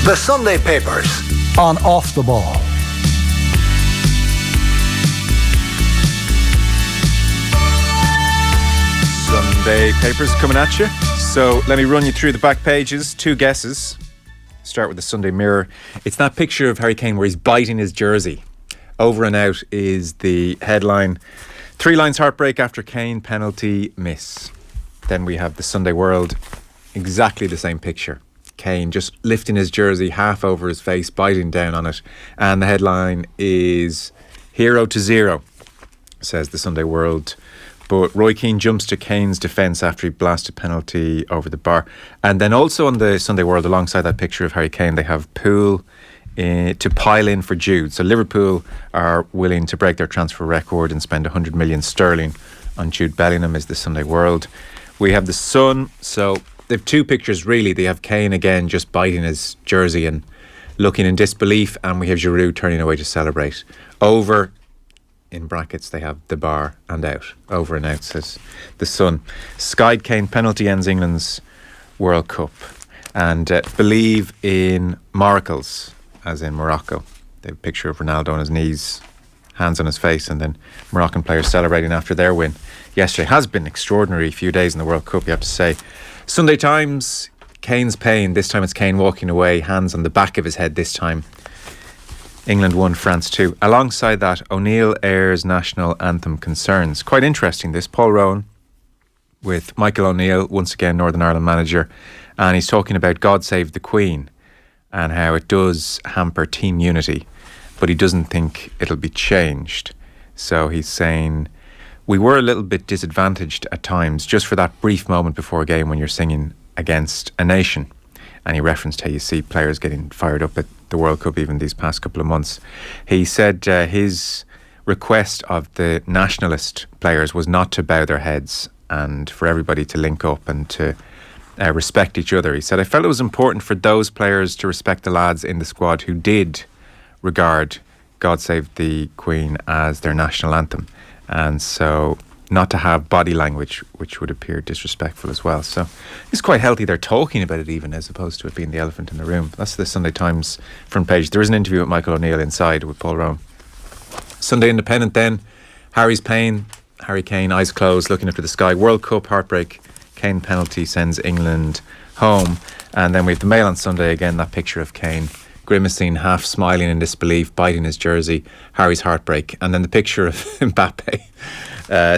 The Sunday Papers on Off the Ball. Sunday Papers coming at you. So let me run you through the back pages. 2 guesses. Start with the Sunday Mirror. It's that picture of Harry Kane where he's biting his jersey. Over and out is the headline. 3 lines, heartbreak after Kane penalty miss. Then we have the Sunday World. Exactly the same picture. Kane just lifting his jersey half over his face, biting down on it. And the headline is "Hero to Zero," says the Sunday World. But Roy Keane jumps to Kane's defence after he blasted penalty over the bar. And then also on the Sunday World, alongside that picture of Harry Kane, they have Poole to pile in for Jude. So Liverpool are willing to break their transfer record and spend 100 million sterling on Jude Bellingham, is the Sunday World. We have the Sun. So they have 2 pictures really. They have Kane again just biting his jersey and looking in disbelief, and we have Giroud turning away to celebrate. Over, in brackets, they have the bar and out. Over and out, says the Sun. Skied Kane penalty ends England's World Cup. And believe in miracles, as in Morocco. They have a picture of Ronaldo on his knees, hands on his face, and then Moroccan players celebrating after their win yesterday. Has been extraordinary few days in the World Cup, you have to say. Sunday Times, Kane's pain. This time it's Kane walking away, hands on the back of his head this time. England 1, France 2. Alongside that, O'Neill airs national anthem concerns. Quite interesting this. Paul Rowan with Michael O'Neill, once again Northern Ireland manager, and he's talking about God Save the Queen and how it does hamper team unity, but he doesn't think it'll be changed. So he's saying, we were a little bit disadvantaged at times just for that brief moment before a game when you're singing against a nation. And he referenced how you see players getting fired up at the World Cup even these past couple of months. He said his request of the nationalist players was not to bow their heads and for everybody to link up and to respect each other. He said, I felt it was important for those players to respect the lads in the squad who did regard God Save the Queen as their national anthem. And so not to have body language which would appear disrespectful as well. So it's quite healthy they're talking about it even, as opposed to it being the elephant in the room. That's the Sunday Times front page. There is an interview with Michael O'Neill inside with Paul Rowan. Sunday Independent then, Harry's pain, Harry Kane, eyes closed, looking up to the sky. World Cup heartbreak, Kane penalty sends England home. And then we have the Mail on Sunday again, that picture of Kane grimacing, half smiling in disbelief, biting his jersey, Harry's heartbreak. And then the picture of Mbappe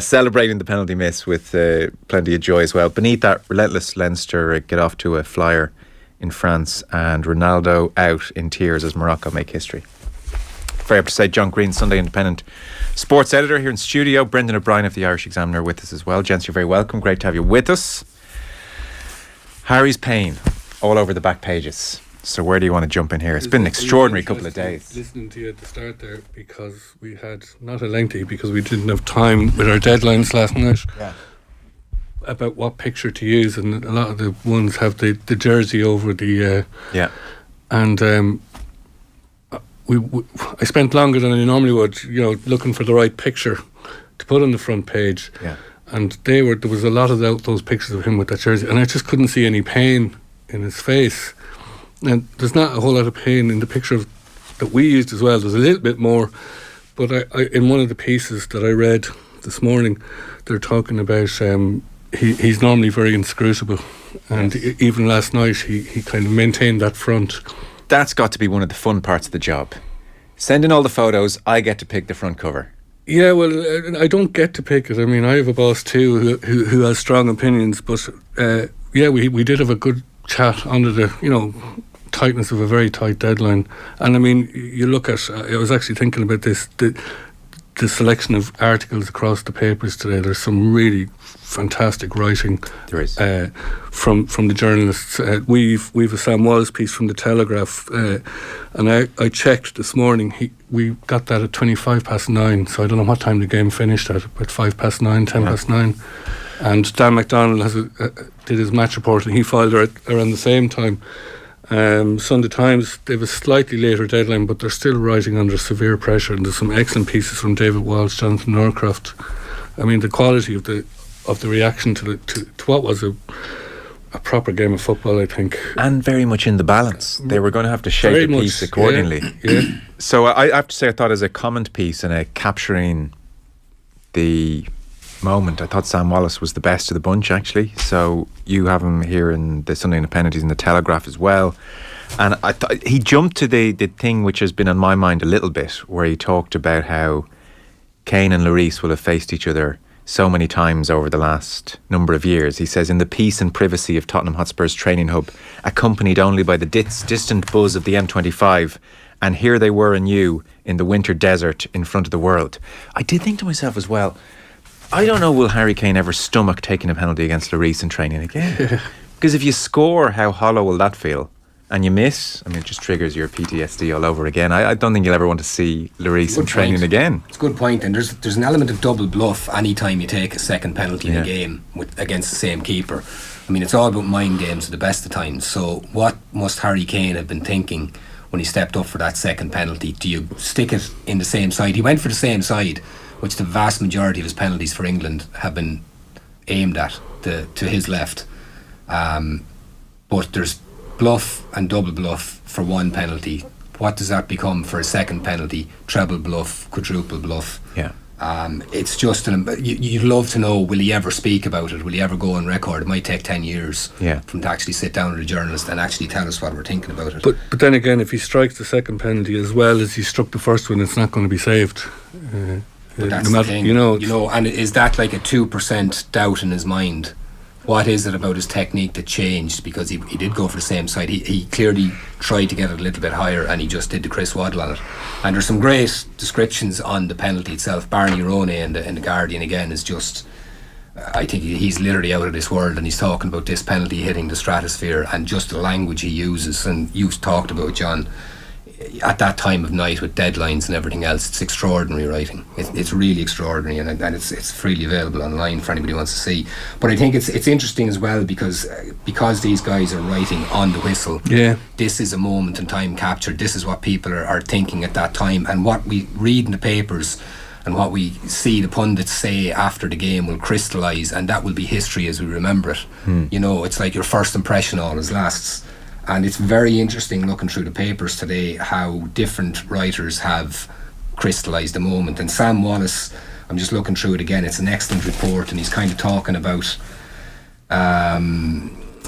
celebrating the penalty miss with plenty of joy as well. Beneath that, relentless Leinster get off to a flyer in France, and Ronaldo out in tears as Morocco make history. Very happy to say John Green, Sunday Independent sports editor here in studio. Brendan O'Brien of the Irish Examiner with us as well. Gents, you're very welcome. Great to have you with us. Harry's pain all over the back pages. So where do you want to jump in here? It's been an extraordinary couple of days. Listening to you at the start there, because we had not a lengthy, because we didn't have time with our deadlines last night. Yeah. About what picture to use, and a lot of the ones have the jersey over the yeah. And I spent longer than I normally would, looking for the right picture to put on the front page. Yeah. And there was a lot of those pictures of him with that jersey, and I just couldn't see any pain in his face. And there's not a whole lot of pain in the picture that we used as well. There's a little bit more, but I in one of the pieces that I read this morning, they're talking about he's normally very inscrutable, and yes. Even last night he kind of maintained that front. That's got to be one of the fun parts of the job. Send in all the photos, I get to pick the front cover. Yeah, well, I don't get to pick it. I mean, I have a boss too who has strong opinions, but yeah, we did have a good chat under the tightness of a very tight deadline. And I mean, you look at, I was actually thinking about this, the selection of articles across the papers today. There's some really fantastic writing. There is. From the journalists. We've a Sam Wallace piece from the Telegraph, and I checked this morning, we got that at 9:25, so I don't know what time the game finished at, about 9:05, 9:10. And Dan McDonald did his match report, and he filed it around the same time. Sunday Times, they have a slightly later deadline, but they're still writing under severe pressure, and there's some excellent pieces from David Walsh, Jonathan Norcroft. I mean, the quality of the reaction to what was a proper game of football, I think. And very much in the balance. They were going to have to shape Very the piece much, accordingly. Yeah. So I have to say, I thought as a comment piece and a capturing the moment, I thought Sam Wallace was the best of the bunch, actually. So you have him here in the Sunday Independent, he's in the Telegraph as well. And I thought he jumped to the thing which has been on my mind a little bit, where he talked about how Kane and Lloris will have faced each other so many times over the last number of years. He says, in the peace and privacy of Tottenham Hotspur's training hub, accompanied only by the distant buzz of the M25, and here they were anew in the winter desert in front of the world. I did think to myself as well, I don't know, will Harry Kane ever stomach taking a penalty against Lloris in training again? Because if you score, how hollow will that feel? And you miss, I mean, it just triggers your PTSD all over again. I don't think you'll ever want to see Lloris in training again. It's a good point, and there's an element of double bluff any time you take a second penalty in a game against the same keeper. I mean, it's all about mind games at the best of times. So what must Harry Kane have been thinking when he stepped up for that second penalty? Do you stick it in the same side? He went for the same side, which the vast majority of his penalties for England have been aimed at, to his left. But there's bluff and double bluff for one penalty. What does that become for a second penalty? Treble bluff, quadruple bluff. Yeah. It's just you'd love to know, will he ever speak about it? Will he ever go on record? It might take 10 years from to actually sit down with a journalist and actually tell us what we're thinking about it. But then again, if he strikes the second penalty as well as he struck the first one, it's not going to be saved. But that's the thing, you know, and is that like a 2% doubt in his mind? What is it about his technique that changed? Because he did go for the same side. He clearly tried to get it a little bit higher, and he just did the Chris Waddle on it. And there's some great descriptions on the penalty itself. Barney Ronay in the Guardian again is just, I think he's literally out of this world, and he's talking about this penalty hitting the stratosphere and just the language he uses. And you've talked about, John, at that time of night with deadlines and everything else, it's extraordinary writing. It's really extraordinary, and it's freely available online for anybody who wants to see. But I think it's interesting as well because these guys are writing on the whistle. Yeah, this is a moment in time captured. This is what people are thinking at that time, and what we read in the papers and what we see the pundits say after the game will crystallise, and that will be history as we remember it. You know, it's like your first impression always lasts. And it's very interesting looking through the papers today how different writers have crystallised the moment. And Sam Wallace, I'm just looking through it again, it's an excellent report, and he's kind of talking about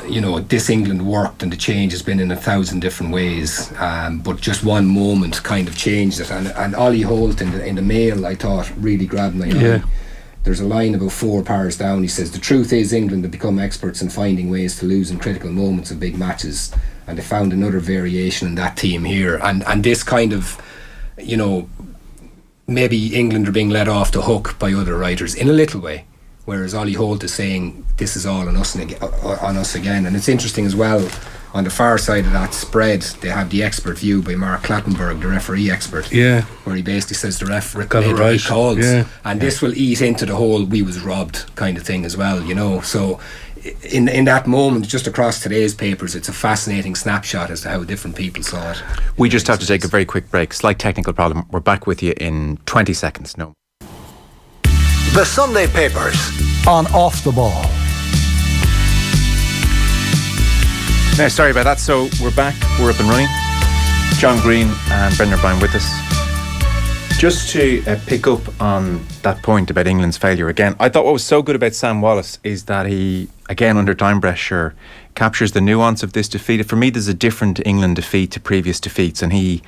you know, this England worked and the change has been in 1,000 different ways, but just one moment kind of changed it. And Ollie Holt in the Mail, I thought, really grabbed my eye. There's a line about 4 paras down. He says, the truth is England have become experts in finding ways to lose in critical moments of big matches, and they found another variation in that team here. And this kind of, you know, maybe England are being let off the hook by other writers in a little way, whereas Ollie Holt is saying this is all on us again. And it's interesting as well, on the far side of that spread, they have the expert view by Mark Clattenburg, the referee expert, where he basically says the ref made the right calls, and this will eat into the whole "we was robbed" kind of thing as well, you know. So in that moment, just across today's papers, it's a fascinating snapshot as to how different people saw it. We just have to take a very quick break. Slight technical problem. We're back with you in 20 seconds. No. The Sunday Papers on Off the Ball. Now, sorry about that. So we're back. We're up and running. John Green and Brendan O'Brien with us. Just to pick up on that point about England's failure again, I thought what was so good about Sam Wallace is that he, again under time pressure, captures the nuance of this defeat. For me, there's a different England defeat to previous defeats, and he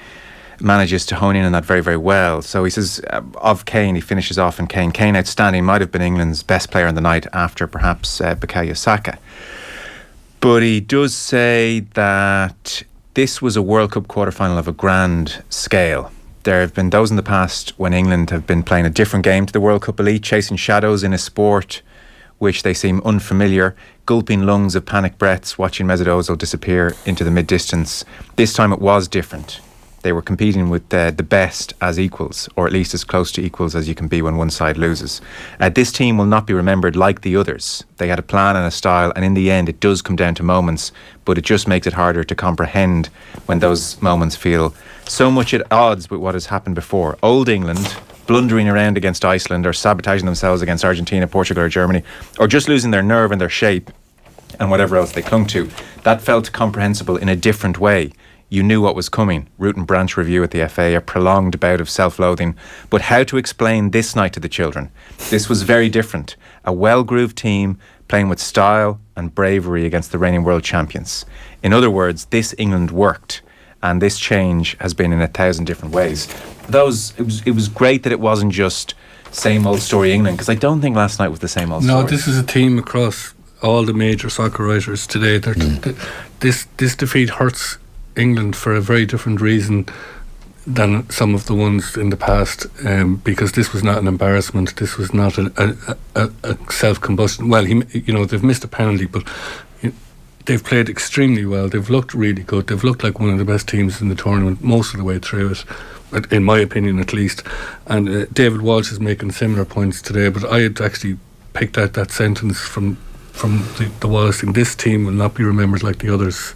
manages to hone in on that very, very well. So he says of Kane, he finishes off in Kane. Kane outstanding, might have been England's best player on the night after perhaps Bukayo Saka. But he does say that this was a World Cup quarter-final of a grand scale. There have been those in the past when England have been playing a different game to the World Cup elite, chasing shadows in a sport which they seem unfamiliar, gulping lungs of panic breaths, watching Mesut Ozil disappear into the mid-distance. This time it was different. They were competing with the best as equals, or at least as close to equals as you can be when one side loses. This team will not be remembered like the others. They had a plan and a style, and in the end it does come down to moments, but it just makes it harder to comprehend when those moments feel so much at odds with what has happened before. Old England blundering around against Iceland, or sabotaging themselves against Argentina, Portugal or Germany, or just losing their nerve and their shape and whatever else they clung to. That felt comprehensible in a different way. You knew what was coming. Root and branch review at the FA, a prolonged bout of self-loathing. But how to explain this night to the children? This was very different. A well-grooved team playing with style and bravery against the reigning world champions. In other words, this England worked, and this change has been in 1,000 different ways. It was great that it wasn't just same old story England, because I don't think last night was the same old story. No, this is a theme across all the major soccer writers today. This defeat hurts England for a very different reason than some of the ones in the past, because this was not an embarrassment. This was not a self-combustion. Well, they've missed a penalty, but they've played extremely well. They've looked really good. They've looked like one of the best teams in the tournament most of the way through it, in my opinion at least. And David Walsh is making similar points today, but I had actually picked out that sentence from the Wallace thing. This team will not be remembered like the others.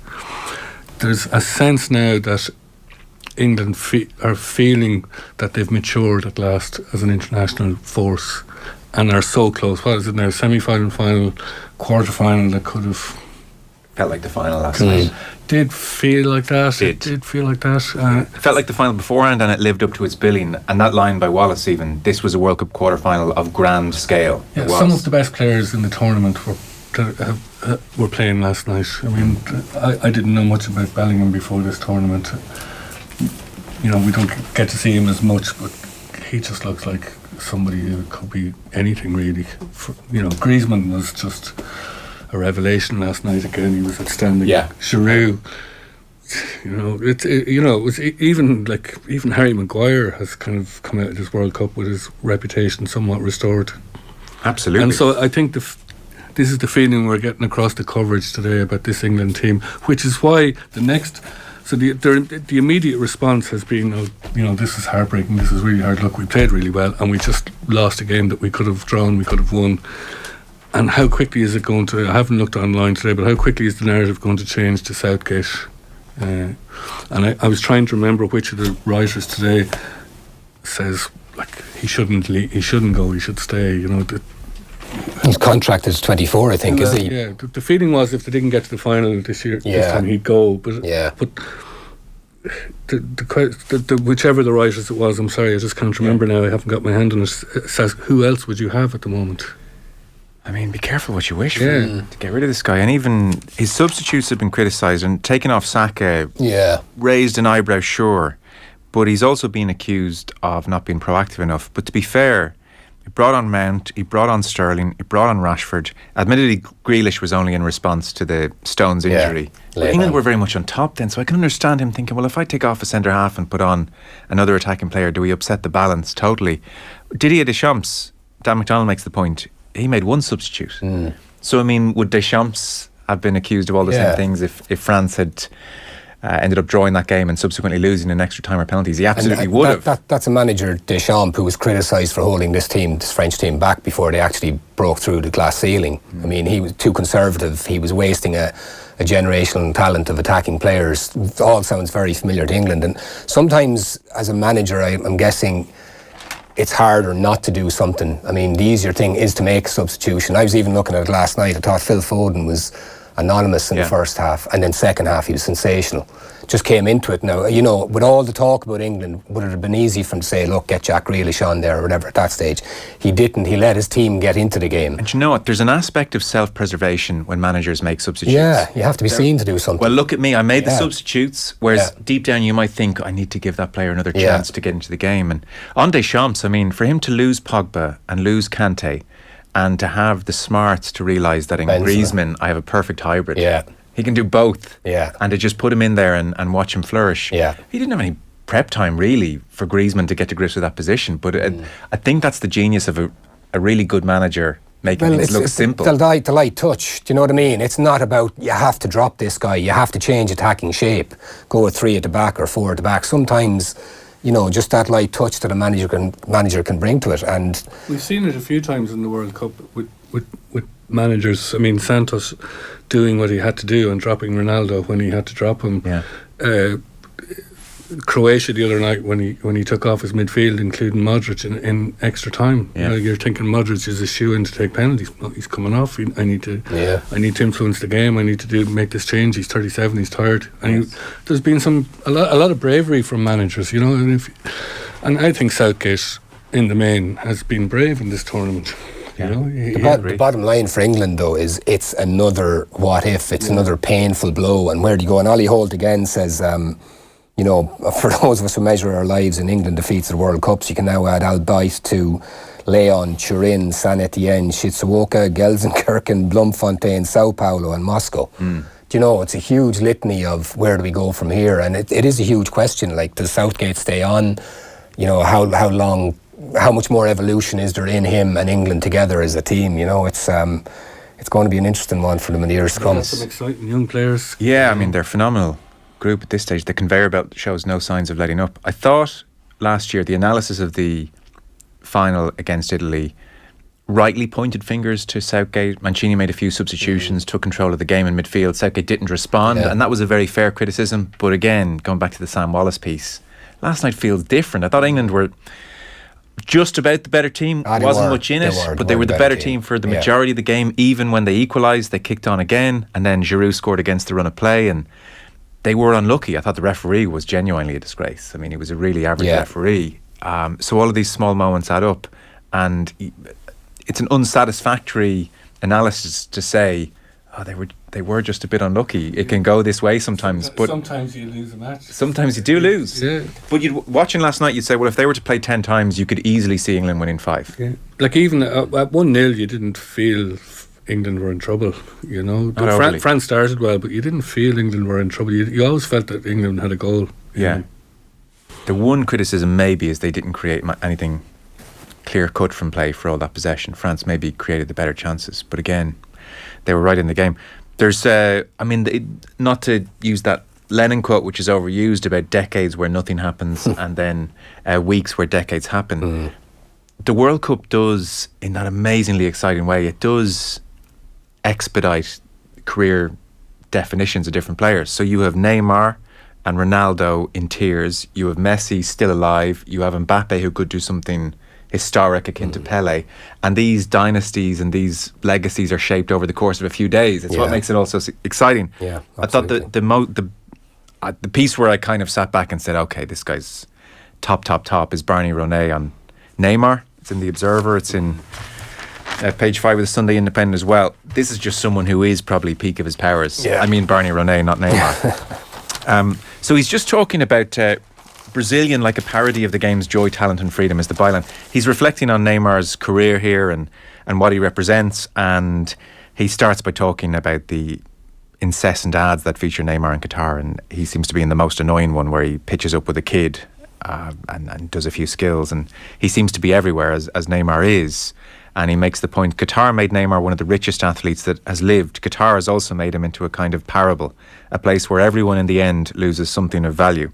There's a sense now that England are feeling that they've matured at last as an international force and are so close. What is it now? Semi-final, final, quarter-final that could have... Felt like the final last night. Did feel like that. It did feel like that. It felt like the final beforehand, and it lived up to its billing. And that line by Wallace even, this was a World Cup quarter-final of grand scale. Yeah, some of the best players in the tournament were playing last night. I mean, I didn't know much about Bellingham before this tournament. We don't get to see him as much, but he just looks like somebody who could be anything really. Griezmann was just a revelation last night again. He was outstanding. Yeah. Giroud, it was even Harry Maguire has kind of come out of this World Cup with his reputation somewhat restored. Absolutely. And so I think this is the feeling we're getting across the coverage today about this England team, which is why the immediate response has been, this is heartbreaking, this is really hard. Look, we played really well and we just lost a game that we could have drawn, we could have won. And how quickly is it going to, I haven't looked online today, but how quickly is the narrative going to change to Southgate? And I was trying to remember which of the writers today says, he shouldn't go, he should stay, His contract is 24, I think, is he? Yeah, the feeling was if they didn't get to the final this time he'd go. But the whichever the writers it was, I'm sorry, I just can't remember now. I haven't got my hand on it. Says, who else would you have at the moment? I mean, be careful what you wish for to get rid of this guy. And even his substitutes have been criticised, and taking off Saka raised an eyebrow, sure, but he's also been accused of not being proactive enough. But to be fair, he brought on Mount, he brought on Sterling, he brought on Rashford. Admittedly, Grealish was only in response to the Stones injury. But England were very much on top then, so I can understand him thinking, well, if I take off a centre half and put on another attacking player, do we upset the balance totally? Didier Deschamps, Dan McDonald makes the point, he made one substitute. So, I mean, would Deschamps have been accused of all the same things if France had ended up drawing that game and subsequently losing in extra time or penalties? He absolutely would have. That's a manager, Deschamps, who was criticised for holding this French team back before they actually broke through the glass ceiling. I mean, he was too conservative. He was wasting a generational talent of attacking players. It all sounds very familiar to England. And sometimes, as a manager, I'm guessing it's harder not to do something. I mean, the easier thing is to make a substitution. I was even looking at it last night. I thought Phil Foden was anonymous in the first half, and then second half he was sensational. Just came into it now. With all the talk about England, would it have been easy for him to say, look, get Jack Grealish on there or whatever at that stage? He didn't. He let his team get into the game. And you know what? There's an aspect of self-preservation when managers make substitutes. Yeah, you have to be seen to do something. Well, look at me. I made the substitutes, whereas deep down you might think, I need to give that player another chance to get into the game. And on Deschamps, I mean, for him to lose Pogba and lose Kante and to have the smarts to realise that in Griezmann I have a perfect hybrid. Yeah. He can do both. Yeah. And to just put him in there and watch him flourish. Yeah. He didn't have any prep time really for Griezmann to get to grips with that position. But I think that's the genius of a really good manager making things look simple. The light touch, do you know what I mean? It's not about you have to drop this guy, you have to change attacking shape, go with 3 at the back or 4 at the back. Sometimes, just that light touch that a manager can bring to it. And we've seen it a few times in the World Cup with managers. I mean, Santos doing what he had to do and dropping Ronaldo when he had to drop him. Croatia the other night when he took off his midfield, including Modric in extra time. Yeah. You're thinking Modric is a shoe-in to take penalties. He's coming off. I need to influence the game. I need to make this change. He's 37. He's tired. And there's been a lot of bravery from managers, and I think Southgate in the main has been brave in this tournament. The bottom line for England, though, is it's another what if, it's another painful blow, and where do you go? And Ollie Holt again says, for those of us who measure our lives in England defeats at World Cups, you can now add Albice to Leon, Turin, San Etienne, Shizuoka, Gelsenkirchen, Bloemfontein, Sao Paulo and Moscow. It's a huge litany of where do we go from here, and it is a huge question. Like, does Southgate stay on? How long? How much more evolution is there in him and England together as a team? It's going to be an interesting one for them in the years to come. Some exciting young players. Yeah, I mean, they're a phenomenal group at this stage. The conveyor belt shows no signs of letting up. I thought last year the analysis of the final against Italy rightly pointed fingers to Southgate. Mancini made a few substitutions, took control of the game in midfield. Southgate didn't respond, and that was a very fair criticism. But again, going back to the Sam Wallace piece, last night feels different. I thought England were just about the better team. Wasn't much in it, but they were the better team for the majority of the game. Even when they equalised, they kicked on again, and then Giroud scored against the run of play, and they were unlucky. I thought the referee was genuinely a disgrace. I mean, he was a really average referee. So all of these small moments add up, and it's an unsatisfactory analysis to say, they were just a bit unlucky. It can go this way sometimes, but sometimes you lose a match. Sometimes you do lose. Yeah. But watching last night, you'd say, well, if they were to play 10 times, you could easily see England winning 5. Yeah. Like, even at 1-0, you didn't feel England were in trouble. France started well, but you didn't feel England were in trouble. You always felt that England had a goal. Yeah. The one criticism maybe is they didn't create anything clear cut from play for all that possession. France maybe created the better chances, but again, they were right in the game. There's, not to use that Lennon quote, which is overused, about decades where nothing happens and then weeks where decades happen. The World Cup does, in that amazingly exciting way, it does expedite career definitions of different players. So you have Neymar and Ronaldo in tears. You have Messi still alive. You have Mbappe, who could do something historic akin to Pele, and these dynasties and these legacies are shaped over the course of a few days. It's what makes it also exciting. I thought the piece where I kind of sat back and said, okay, this guy's top is Barney Ronay on Neymar. It's in the Observer. It's in page 5 of the Sunday Independent as well. This is just someone who is probably peak of his powers. I mean Barney Ronay, not Neymar. So he's just talking about Brazilian like a parody of the game's joy, talent and freedom is the byline. He's reflecting on Neymar's career here and what he represents, and he starts by talking about the incessant ads that feature Neymar in Qatar, and he seems to be in the most annoying one where he pitches up with a kid and does a few skills, and he seems to be everywhere as Neymar is. And he makes the point, Qatar made Neymar one of the richest athletes that has lived. Qatar has also made him into a kind of parable, a place where everyone in the end loses something of value.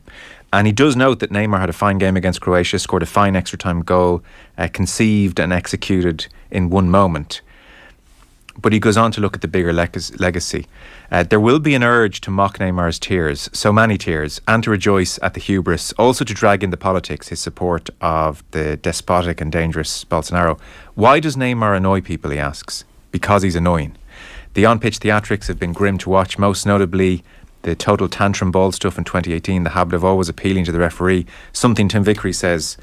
And he does note that Neymar had a fine game against Croatia, scored a fine extra time goal, conceived and executed in one moment. But he goes on to look at the bigger legacy. There will be an urge to mock Neymar's tears, so many tears, and to rejoice at the hubris, also to drag in the politics, his support of the despotic and dangerous Bolsonaro. Why does Neymar annoy people, he asks? Because he's annoying. The on-pitch theatrics have been grim to watch, most notably the total tantrum ball stuff in 2018, the habit of always appealing to the referee, something Tim Vickery says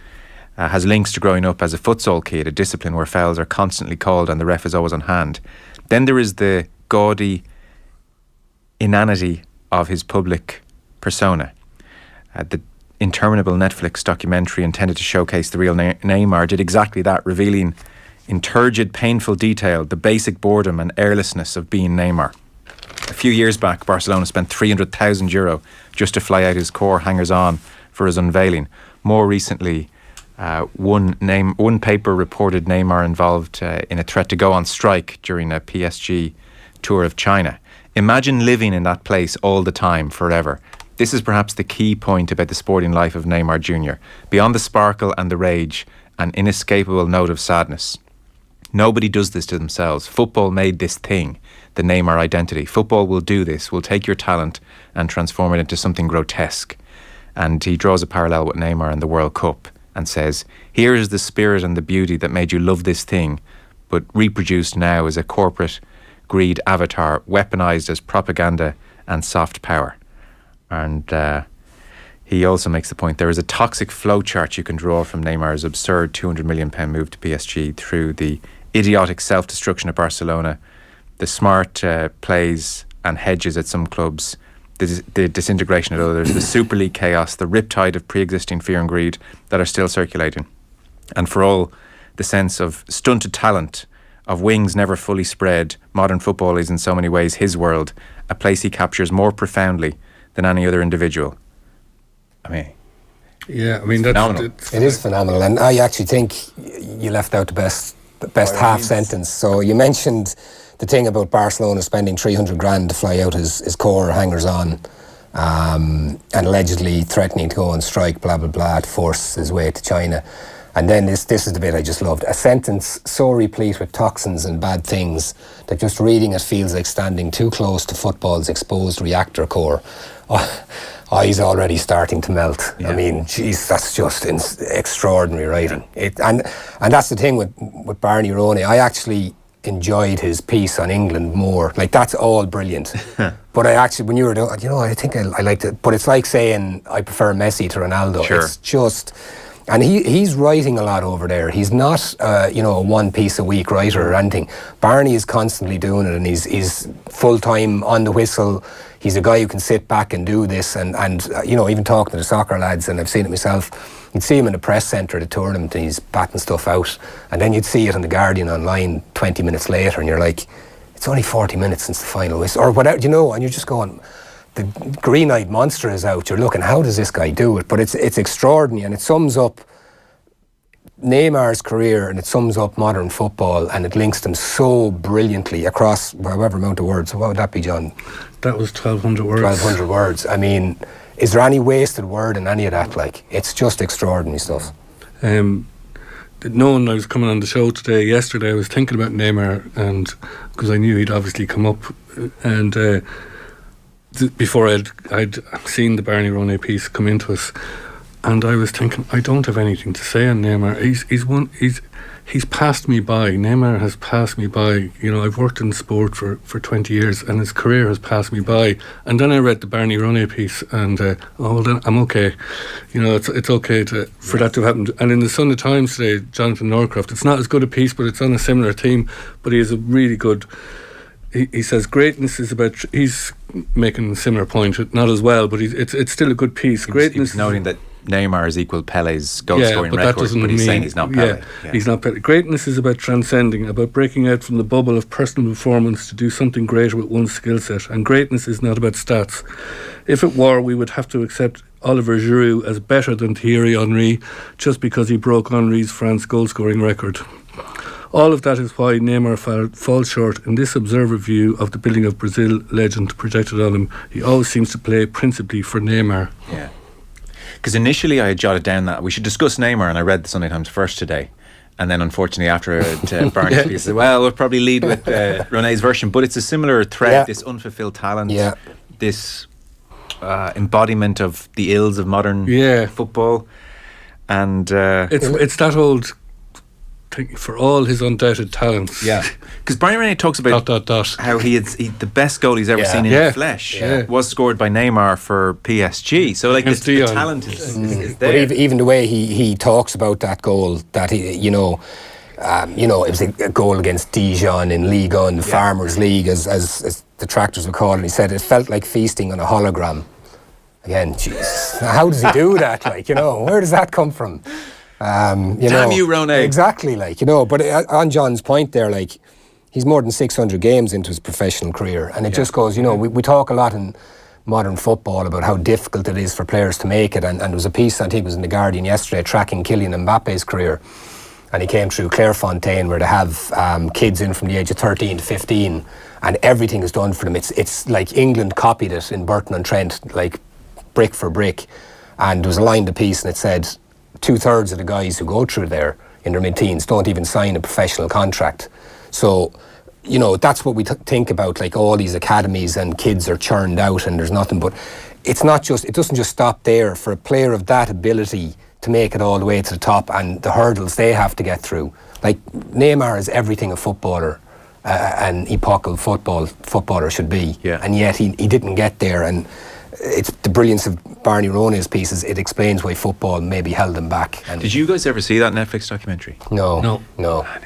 has links to growing up as a futsal kid, a discipline where fouls are constantly called and the ref is always on hand. Then there is the gaudy inanity of his public persona. The interminable Netflix documentary intended to showcase the real Neymar did exactly that, revealing in turgid, painful detail the basic boredom and airlessness of being Neymar. A few years back, Barcelona spent €300,000 just to fly out his core hangers-on for his unveiling. More recently, one paper reported Neymar involved in a threat to go on strike during a PSG tour of China. Imagine living in that place all the time, forever. This is perhaps the key point about the sporting life of Neymar Jr. Beyond the sparkle and the rage, an inescapable note of sadness. Nobody does this to themselves. Football made this thing, the Neymar identity. Football will do this, will take your talent and transform it into something grotesque. And he draws a parallel with Neymar in the World Cup and says, here is the spirit and the beauty that made you love this thing, but reproduced now as a corporate greed avatar, weaponized as propaganda and soft power. And he also makes the point there is a toxic flowchart you can draw from Neymar's absurd £200 million move to PSG through the idiotic self-destruction at Barcelona, the smart plays and hedges at some clubs, the disintegration at others, the Super League chaos, the riptide of pre-existing fear and greed that are still circulating. And for all the sense of stunted talent, of wings never fully spread, modern football is in so many ways his world, a place he captures more profoundly than any other individual. I mean, yeah, I mean, that's phenomenal. It is phenomenal, and I actually think you left out the best half sentence. So you mentioned the thing about Barcelona spending 300 grand to fly out his core hangers on, and allegedly threatening to go on strike, blah blah blah, to force his way to China. And then this is the bit I just loved. A sentence so replete with toxins and bad things that just reading it feels like standing too close to football's exposed reactor core. Eyes already starting to melt. Yeah. I mean, geez, that's just extraordinary writing. And that's the thing with Barney Ronay. I actually enjoyed his piece on England more. Like, that's all brilliant. But I actually, when you were doing, I think I liked it. But it's like saying I prefer Messi to Ronaldo. Sure. It's just... And he's writing a lot over there. He's not, a one piece a week writer or anything. Barney is constantly doing it, and he's full time on the whistle. He's a guy who can sit back and do this, and even talking to the soccer lads, and I've seen it myself. You'd see him in the press centre at the tournament, and he's batting stuff out, and then you'd see it on the Guardian online 20 minutes later, and you're like, it's only 40 minutes since the final whistle, or whatever, and you're just going, the green-eyed monster is out. You're looking, how does this guy do it? But it's extraordinary, and it sums up Neymar's career, and it sums up modern football, and it links them so brilliantly across however amount of words. So what would that be, John? That was 1,200 words. 1,200 words. I mean, is there any wasted word in any of that? Like, it's just extraordinary stuff. Knowing I was coming on the show yesterday, I was thinking about Neymar, and because I knew he'd obviously come up, and before I'd seen the Barney Ronay piece come into us, and I was thinking, I don't have anything to say on Neymar. He's passed me by. Neymar has passed me by. I've worked in sport for 20 years, and his career has passed me by. And then I read the Barney Ronay piece, and then I'm okay. It's okay for that to have happened. And in the Sunday Times today, Jonathan Norcroft, it's not as good a piece, but it's on a similar theme. But he has a really good. He says greatness is about. He's making a similar point, not as well, but it's still a good piece. Greatness. He's noting that Neymar is equal Pele's goal-scoring record, but he's saying he's not Pele. He's not Pele. Greatness is about transcending, about breaking out from the bubble of personal performance to do something greater with one's skill set. And greatness is not about stats. If it were, we would have to accept Oliver Giroud as better than Thierry Henry just because he broke Henry's France goal-scoring record. All of that is why Neymar falls short in this observer view of the building of Brazil legend projected on him. He always seems to play principally for Neymar. Yeah. Because initially I had jotted down that we should discuss Neymar, and I read the Sunday Times first today. And then unfortunately after Barney's piece, we'll probably lead with Ronay's version. But it's a similar thread, this unfulfilled talent, this embodiment of the ills of modern football. And it's that old... for all his undoubted talents. Yeah. Because Barney Ronay talks about how he the best goal he's ever seen in the flesh was scored by Neymar for PSG. So like the talent is there. But even the way he talks about that goal, that it was a goal against Dijon in Ligue 1, the Farmers League, as detractors would call it. He said it felt like feasting on a hologram. Again, jeez, how does he do that? Where does that come from? Damn you, Ronay. Exactly, but on John's point there, he's more than 600 games into his professional career, and it just goes, we talk a lot in modern football about how difficult it is for players to make it, and there was a piece, I think it was in the Guardian yesterday, tracking Kylian Mbappe's career, and he came through Clairefontaine where they have kids in from the age of 13 to 15, and everything is done for them. It's like England copied it in Burton-on-Trent, brick for brick, and there was a line in the piece and it said 2/3 of the guys who go through there in their mid-teens don't even sign a professional contract. So, that's what we think about, all these academies and kids are churned out and there's nothing, but it doesn't just stop there. For a player of that ability to make it all the way to the top and the hurdles they have to get through. Like, Neymar is everything a footballer, an epochal footballer should be. Yeah. And yet he didn't get there. And it's the brilliance of Barney Ronay's pieces. It explains why football maybe held him back. And did you guys ever see that Netflix documentary? No. And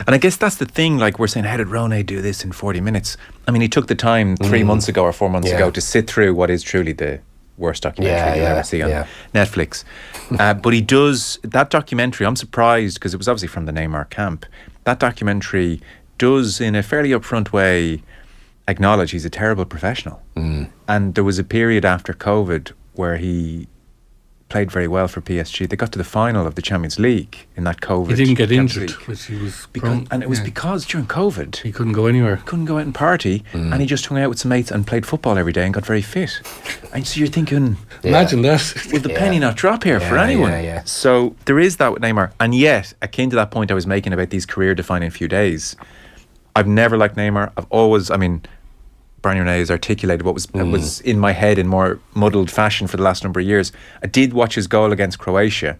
and I guess that's the thing, like, we're saying, how did Ronay do this in 40 minutes? I mean, he took the time 3 months ago or 4 months ago to sit through what is truly the worst documentary you'll ever see on Netflix. But he does, that documentary, I'm surprised, because it was obviously from the Neymar camp, that documentary does, in a fairly upfront way, acknowledge he's a terrible professional. And there was a period after COVID where he played very well for PSG. They got to the final of the Champions League in that COVID. He didn't get Champions injured, League. which he was And it was because during COVID he couldn't go anywhere. Couldn't go out and party, and he just hung out with some mates and played football every day and got very fit. And so you're thinking, imagine that. will the penny not drop here for anyone? So there is that with Neymar. And yet, akin to that point I was making about these career-defining few days, I've never liked Neymar. I've always, I mean, Barney Ronay has articulated what was in my head in more muddled fashion for the last number of years. I did watch his goal against Croatia,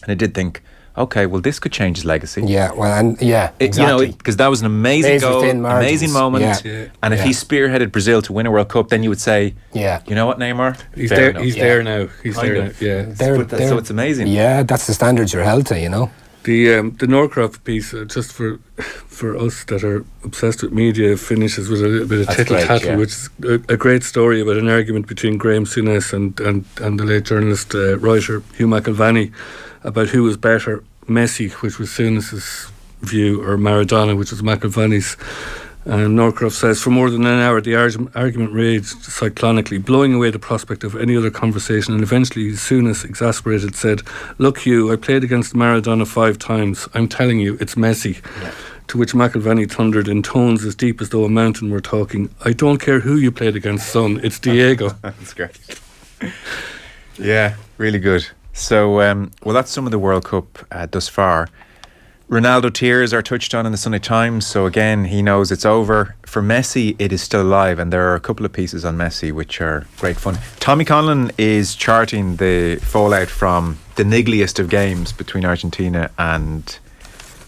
and I did think, okay, well, this could change his legacy. Yeah, well, and exactly. You know, because that was an amazing goal, amazing moment. Yeah. And if he spearheaded Brazil to win a World Cup, then you would say, you know what, Neymar? He's there. He's there now. He's there now. Yeah. So it's amazing. Yeah, that's the standards you're held to, you know. The Norcroft piece, just for us that are obsessed with media, finishes with a little bit of tittle-tattle, which is a great story about an argument between Graham Souness and the late journalist, writer Hugh McIlvanney, about who was better, Messi, which was Souness's view, or Maradona, which was McIlvanney's. And Norcroft says, for more than an hour, the argument raged cyclonically, blowing away the prospect of any other conversation, and eventually Souness, exasperated, said, look, Hugh, I played against Maradona 5 times. I'm telling you, it's Messi. Yeah. To which McIlvanney thundered in tones as deep as though a mountain were talking, I don't care who you played against, son, it's Diego. That's great. Yeah, really good. So, well, that's some of the World Cup thus far. Ronaldo tears are touched on in the Sunday Times, so again, he knows it's over. For Messi, it is still alive, and there are a couple of pieces on Messi which are great fun. Tommy Conlon is charting the fallout from the niggliest of games between Argentina and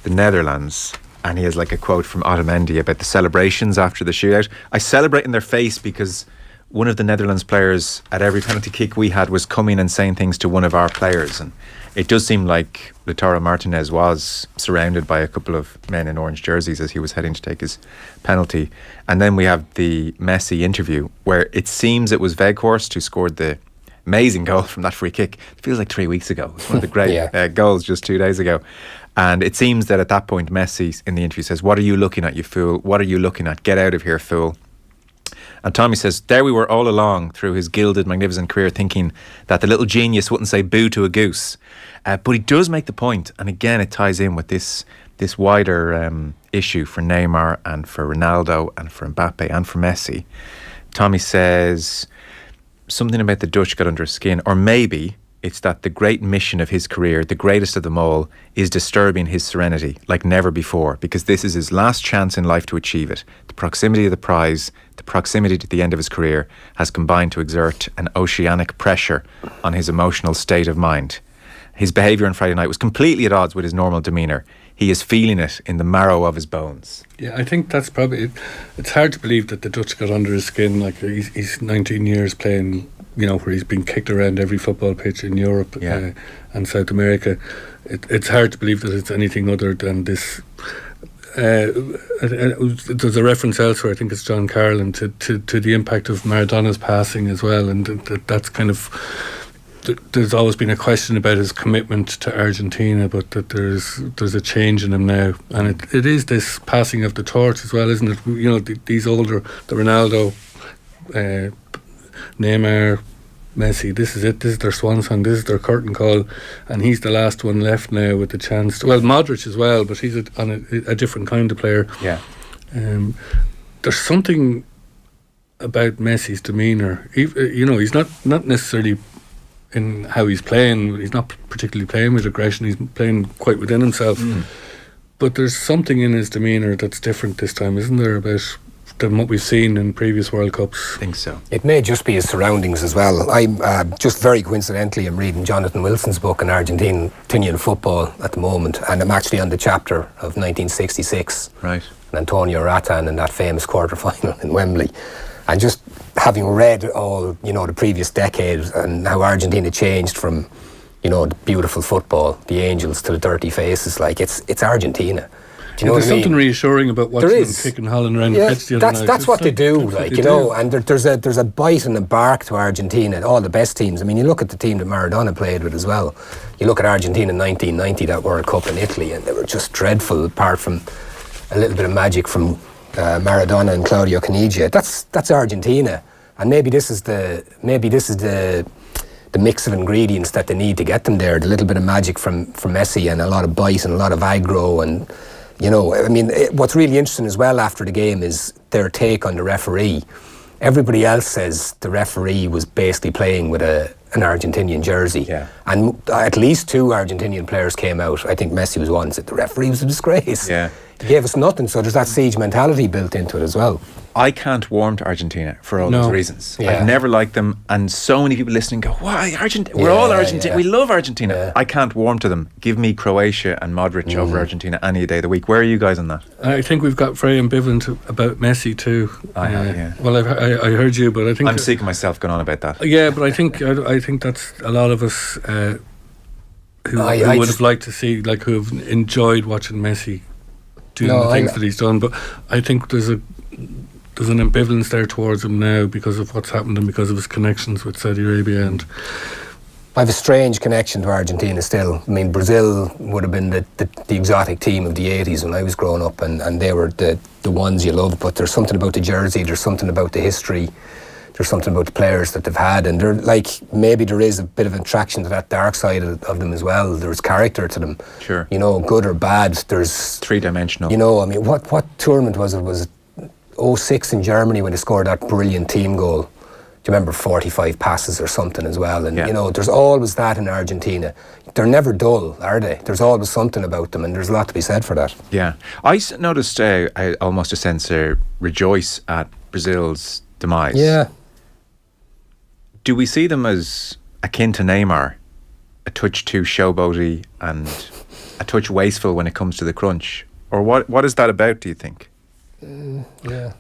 the Netherlands, and he has like a quote from Otamendi about the celebrations after the shootout. I celebrate in their face because one of the Netherlands players at every penalty kick we had was coming and saying things to one of our players, and it does seem like Lautaro Martinez was surrounded by a couple of men in orange jerseys as he was heading to take his penalty. And then we have the Messi interview where it seems it was Weghorst who scored the amazing goal from that free kick. It feels like 3 weeks ago. It's one of the great goals just 2 days ago. And it seems that at that point Messi in the interview says, what are you looking at, you fool? What are you looking at? Get out of here, fool. And Tommy says, there we were all along through his gilded, magnificent career thinking that the little genius wouldn't say boo to a goose. But he does make the point, and again it ties in with this wider issue for Neymar and for Ronaldo and for Mbappe and for Messi. Tommy says something about the Dutch got under his skin, or maybe it's that the great mission of his career, the greatest of them all, is disturbing his serenity like never before, because this is his last chance in life to achieve it. The proximity of the prize, the proximity to the end of his career, has combined to exert an oceanic pressure on his emotional state of mind. His behaviour on Friday night was completely at odds with his normal demeanour. He is feeling it in the marrow of his bones. Yeah, I think that's probably... It's hard to believe that the Dutch got under his skin. Like, he's 19 years playing, you know, where he's been kicked around every football pitch in Europe and South America. It's hard to believe that it's anything other than this... there's a reference elsewhere, I think it's John Carlin, to the impact of Maradona's passing as well, and that's kind of... There's always been a question about his commitment to Argentina, but that there's a change in him now, and it is this passing of the torch as well, isn't it? You know, these older, the Ronaldo, Neymar, Messi, this is it. This is their swan song. This is their curtain call, and he's the last one left now with the chance. Well, Modric as well, but he's on a different kind of player. Yeah. There's something about Messi's demeanour. You know, he's not necessarily in how he's playing. He's not particularly playing with aggression. He's playing quite within himself. But there's something in his demeanour that's different this time, isn't there? About than what we've seen in previous World Cups. I think so. It may just be his surroundings as well. I just very coincidentally am reading Jonathan Wilson's book on Argentinian football at the moment, and I'm actually on the chapter of 1966. Right. And Antonio Ratan in that famous quarter-final in Wembley. And just having read all, the previous decades and how Argentina changed from, the beautiful football, the angels, to the dirty faces, like it's Argentina. Do you know there's what I mean? something reassuring about watching them kicking Holland around the pitch the other night. That's what they do, and there's a bite and a bark to Argentina, all the best teams. I mean, you look at the team that Maradona played with as well. You look at Argentina in 1990, that World Cup in Italy, and they were just dreadful, apart from a little bit of magic from Maradona and Claudio Caniggia. That's Argentina, and maybe this is the mix of ingredients that they need to get them there. The little bit of magic from Messi, and a lot of bite and a lot of aggro, and what's really interesting as well after the game is their take on the referee. Everybody else says the referee was basically playing with an Argentinian jersey. Yeah. And at least 2 Argentinian players came out. I think Messi was one, and said the referee was a disgrace. Yeah. He gave us nothing, so there's that siege mentality built into it as well. I can't warm to Argentina for all those reasons. Yeah. I've never liked them, and so many people listening go, why Argentina? We're all Argentina. We love Argentina. Yeah. I can't warm to them. Give me Croatia and Modric over Argentina any day of the week. Where are you guys on that? I think we've got very ambivalent about Messi too. I have, yeah. Well, I heard you, but I think I'm sick of myself going on about that. Yeah, but I think that's a lot of us who would have liked to see, like, who have enjoyed watching Messi doing the things that he's done. But I think there's an ambivalence there towards him now because of what's happened and because of his connections with Saudi Arabia. And I have a strange connection to Argentina still. I mean, Brazil would have been the exotic team of the 80s when I was growing up, and they were the ones you loved. But there's something about the jersey, there's something about the history, there's something about the players that they've had, and they're like, maybe there is a bit of attraction to that dark side of them as well. There's character to them. Sure. Good or bad. There's three-dimensional. What tournament was it? Was it 2006 in Germany when they scored that brilliant team goal? Do you remember 45 passes or something as well? And there's always that in Argentina. They're never dull, are they? There's always something about them, and there's a lot to be said for that. Yeah. I noticed almost a sense of rejoice at Brazil's demise. Yeah. Do we see them as akin to Neymar, a touch too showboaty and a touch wasteful when it comes to the crunch? Or what is that about, do you think? Yeah.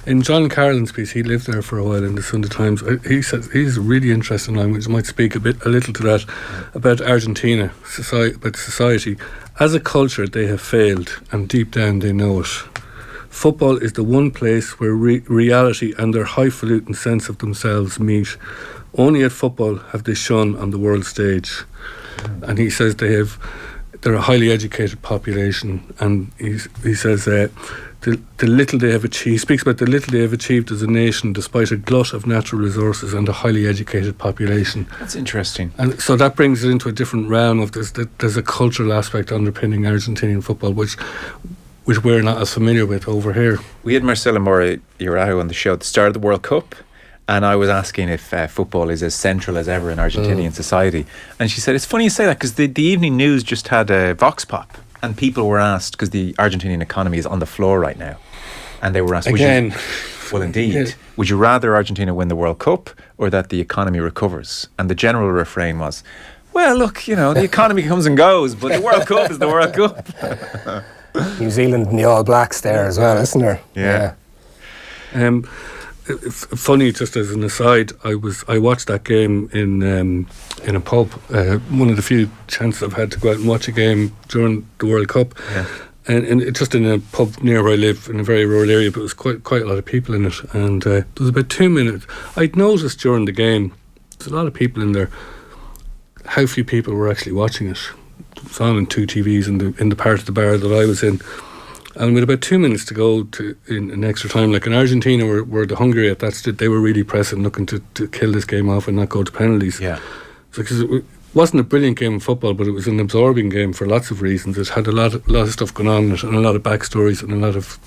In John Carlin's piece, he lived there for a while in the Sunday Times. He says he's a really interesting line, which might speak a little to that, about Argentina, about society. As a culture, they have failed, and deep down they know it. Football is the one place where reality and their highfalutin sense of themselves meet. Only at football have they shone on the world stage. And he says they're a highly educated population, and he says the little they have achieved. He speaks about the little they have achieved as a nation, despite a glut of natural resources and a highly educated population. That's interesting. And so that brings it into a different realm of there's a cultural aspect underpinning Argentinian football, which we're not as familiar with over here. We had Marcela Moura on the show at the start of the World Cup, and I was asking if football is as central as ever in Argentinian society, and she said, it's funny you say that, because the evening news just had a Vox Pop, and people were asked, because the Argentinian economy is on the floor right now, and they were asked, again, well, indeed, would you rather Argentina win the World Cup or that the economy recovers? And the general refrain was, well, look, the economy comes and goes, but the World Cup is the World Cup. New Zealand and the All Blacks there as well, isn't there? Yeah. Funny, just as an aside, I watched that game in a pub. One of the few chances I've had to go out and watch a game during the World Cup, and just in a pub near where I live, in a very rural area, but it was quite a lot of people in it. And there was about 2 minutes. I'd noticed during the game, there's a lot of people in there. How few people were actually watching it? It was on 2 TVs in the part of the bar that I was in. And with about 2 minutes to go in extra time, like in Argentina were the hungry at that stage, they were really pressing, looking to kill this game off and not go to penalties. Yeah. So, because it wasn't a brilliant game of football, but it was an absorbing game for lots of reasons. It had a lot of stuff going on in it, and a lot of backstories, and a lot of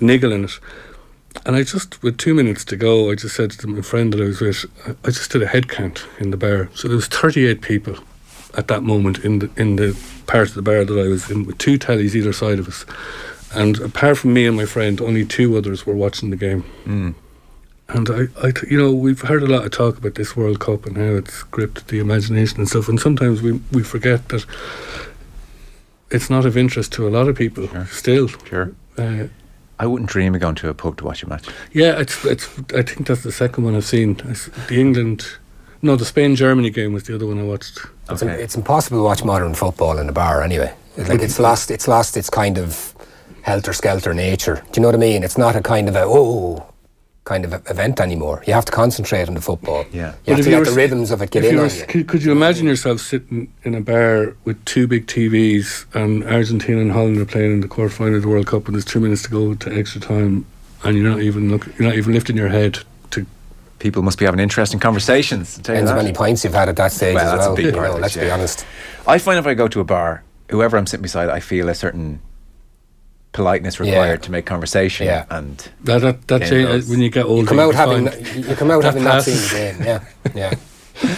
niggle in it. And I just, with 2 minutes to go, I just said to my friend that I was with, I just did a head count in the bar. So there was 38 people at that moment in the part of the bar that I was in, with 2 tellies either side of us, And apart from me and my friend, only 2 others were watching the game. And we've heard a lot of talk about this World Cup and how it's gripped the imagination and stuff. And sometimes we forget that it's not of interest to a lot of people. Still. Sure. I wouldn't dream of going to a pub to watch a match. Yeah, it's. I think that's the second one I've seen. The Spain-Germany game was the other one I watched. Okay. It's impossible to watch modern football in a bar anyway. It's lost its kind of helter-skelter nature. Do you know what I mean? It's not a kind of event anymore. You have to concentrate on the football. Yeah. You have to let the rhythms of it get in on you. Could you imagine yourself sitting in a bar with 2 big TVs and Argentina and Holland are playing in the quarterfinal of the World Cup and there's 2 minutes to go to extra time and you're not even lifting your head to... People must be having interesting conversations. Depends how many pints you've had at that stage as well. Big part, let's be honest. I find if I go to a bar, whoever I'm sitting beside, I feel a certain politeness required to make conversation. Yeah. And that change, when you get older, you come out having not seen the game. Yeah.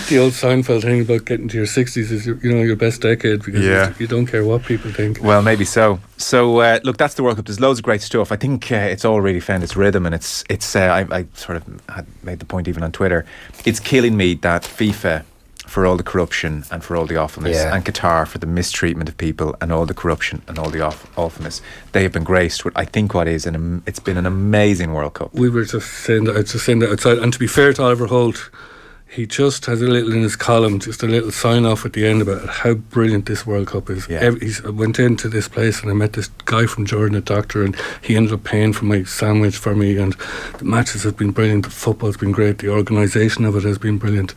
The old Seinfeld thing about getting to your 60s is your best decade because you don't care what people think. Well, maybe so. So look, that's the World Cup. There's loads of great stuff. I think it's all really found its rhythm, and it's. I sort of had made the point even on Twitter. It's killing me that FIFA, for all the corruption and for all the awfulness, and Qatar for the mistreatment of people and all the corruption and all the awfulness, they have been graced with, I think, it's been an amazing World Cup. We were just saying that outside, and to be fair to Oliver Holt, he just has a little in his column, just a little sign off at the end about how brilliant this World Cup is. I went into this place and I met this guy from Jordan, a doctor, and he ended up paying for my sandwich for me, and the matches have been brilliant, the football's been great, the organisation of it has been brilliant.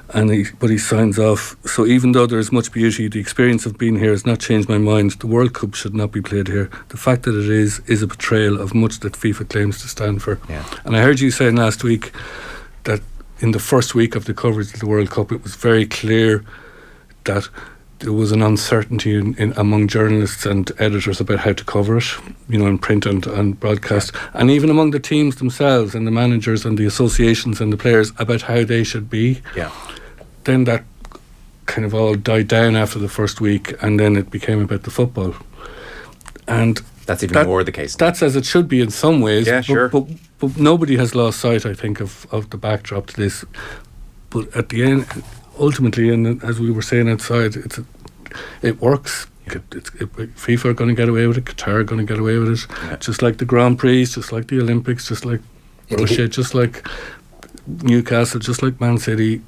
But he signs off. So even though there is much beauty, the experience of being here has not changed my mind. The World Cup should not be played here. The fact that it is a betrayal of much that FIFA claims to stand for. Yeah. And I heard you saying last week that in the first week of the coverage of the World Cup, it was very clear that there was an uncertainty among journalists and editors about how to cover it, in print and broadcast, and even among the teams themselves and the managers and the associations and the players about how they should be. Yeah. Then that kind of all died down after the first week, and then it became about the football. And that's even more the case. That's as it should be in some ways. Yeah, sure. But nobody has lost sight, I think, of the backdrop to this. But at the end, ultimately, and as we were saying outside, it works. FIFA are going to get away with it. Qatar are going to get away with it. Yeah. Just like the Grand Prix, just like the Olympics, just like Russia, just like Newcastle, just like Man City.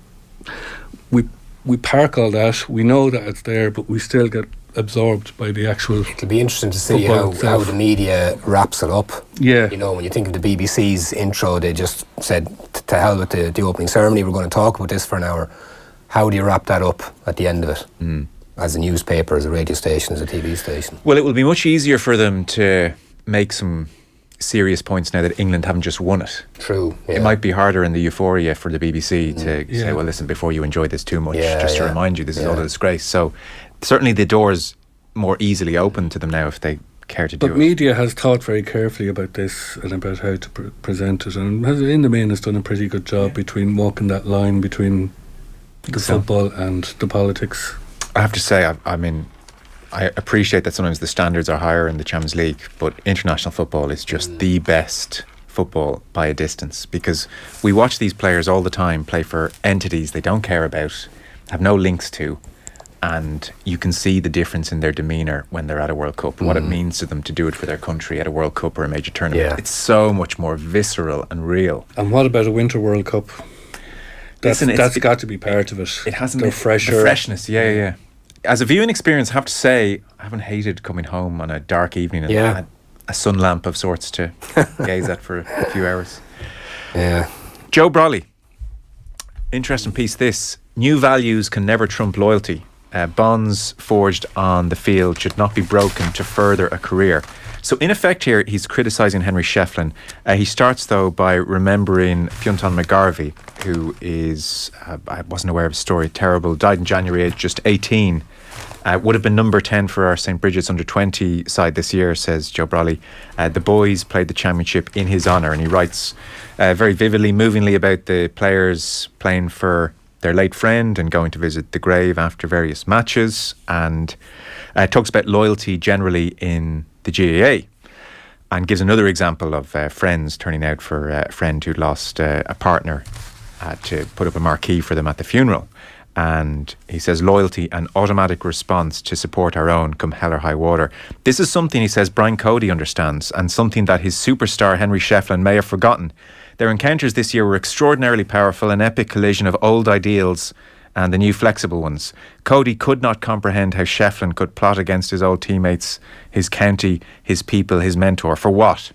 We park all that. We know that it's there, but we still get absorbed by the actual. It'll be interesting to see how the media wraps it up. Yeah. When you think of the BBC's intro, they just said to hell with the opening ceremony. We're going to talk about this for an hour. How do you wrap that up at the end of it? As a newspaper, as a radio station, as a TV station? Well, it will be much easier for them to make some serious points now that England haven't just won it. True. Yeah. It might be harder in the euphoria for the BBC to say, well, listen, before you enjoy this too much, just to remind you this is all a disgrace. So certainly the door's more easily open to them now if they care to do it. But media has thought very carefully about this and about how to present it, and in the main has done a pretty good job between walking that line between the football and the politics. I have to say, I appreciate that sometimes the standards are higher in the Champions League, but international football is just the best football by a distance, because we watch these players all the time play for entities they don't care about, have no links to, and you can see the difference in their demeanour when they're at a World Cup, what it means to them to do it for their country at a World Cup or a major tournament. It's so much more visceral and real. And what about a Winter World Cup? That's got to be part of it. It hasn't the freshness, yeah. As a viewing experience, I have to say, I haven't hated coming home on a dark evening and had a sun lamp of sorts to gaze at for a few hours. Yeah. Joe Brolly, interesting piece this. New values can never trump loyalty. Bonds forged on the field should not be broken to further a career. So in effect here, he's criticising Henry Shefflin. He starts, though, by remembering Fiontan McGarvey, who is, I wasn't aware of his story, terrible, died in January, aged just 18. Would have been number 10 for our St. Bridget's under-20 side this year, says Joe Brolly. The boys played the championship in his honour, and he writes very vividly, movingly about the players playing for their late friend and going to visit the grave after various matches, and talks about loyalty generally in the GAA. and gives another example of friends turning out for a friend who'd lost a partner to put up a marquee for them at the funeral. And he says, loyalty and automatic response to support our own come hell or high water. This is something, he says, Brian Cody understands, and something that his superstar Henry Shefflin may have forgotten. Their encounters this year were extraordinarily powerful, an epic collision of old ideals and the new flexible ones. Cody could not comprehend how Shefflin could plot against his old teammates, his county, his people, his mentor. For what?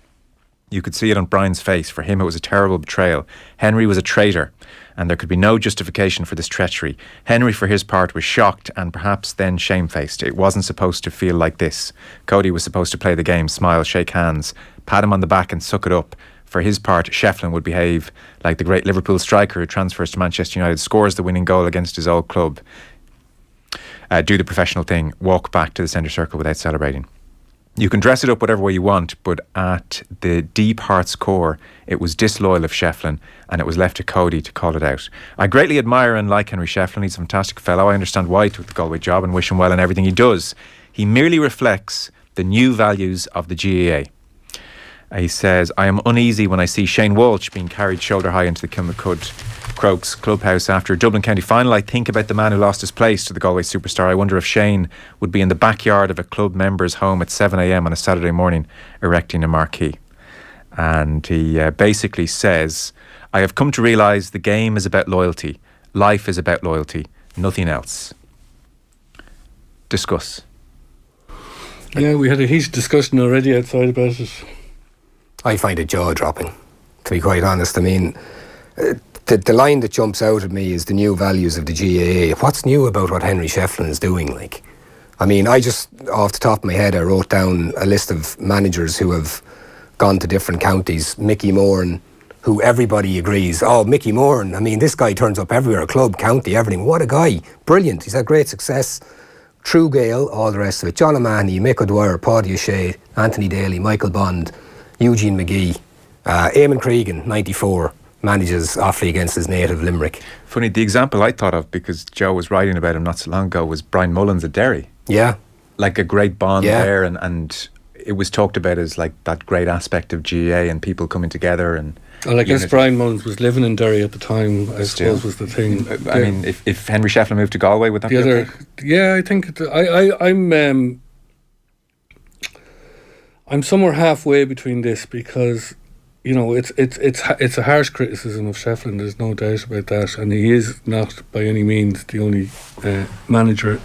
You could see it on Brian's face. For him, it was a terrible betrayal. Henry was a traitor, and there could be no justification for this treachery. Henry, for his part, was shocked and perhaps then shamefaced. It wasn't supposed to feel like this. Cody was supposed to play the game, smile, shake hands, pat him on the back and suck it up. For his part, Shefflin would behave like the great Liverpool striker who transfers to Manchester United, scores the winning goal against his old club, do the professional thing, walk back to the centre circle without celebrating. You can dress it up whatever way you want, but at the deep heart's core, it was disloyal of Shefflin, and it was left to Cody to call it out. I greatly admire and like Henry Shefflin. He's a fantastic fellow. I understand why he took the Galway job and wish him well in everything he does. He merely reflects the new values of the GAA. He says, I am uneasy when I see Shane Walsh being carried shoulder high into the Kilmacud Crokes clubhouse after a Dublin County final. I think about the man who lost his place to the Galway superstar. I wonder if Shane would be in the backyard of a club member's home at 7 a.m. on a Saturday morning erecting a marquee. And he basically says, I have come to realise the game is about loyalty. Life is about loyalty. Nothing else. Discuss. Yeah, we had a heated discussion already outside about it. I find it jaw-dropping, to be quite honest. I mean, the line that jumps out at me is the new values of the GAA. What's new about what Henry Shefflin is doing? Like, I mean, I just, off the top of my head, I wrote down a list of managers who have gone to different counties. Mickey Moran, who everybody agrees, oh, Mickey Moran, I mean, this guy turns up everywhere, club, county, everything. What a guy. Brilliant. He's had great success. True Gale, all the rest of it. John O'Mahony, Mick O'Dwyer, Paddy O'Shea, Anthony Daly, Michael Bond, Eugene McGee, Eamon Cregan, 94, manages Offaly against his native Limerick. Funny, the example I thought of, because Joe was writing about him not so long ago, was Brian Mullins at Derry. Yeah. Like a great bond there, and it was talked about as like that great aspect of GAA and people coming together. And well, I guess Brian Mullins was living in Derry at the time, I suppose, was the thing. I mean, if Henry Shefflin moved to Galway, would that be okay? Yeah, I think I'm somewhere halfway between this, because, you know, it's a harsh criticism of Shefflin. There's no doubt about that, and he is not by any means the only manager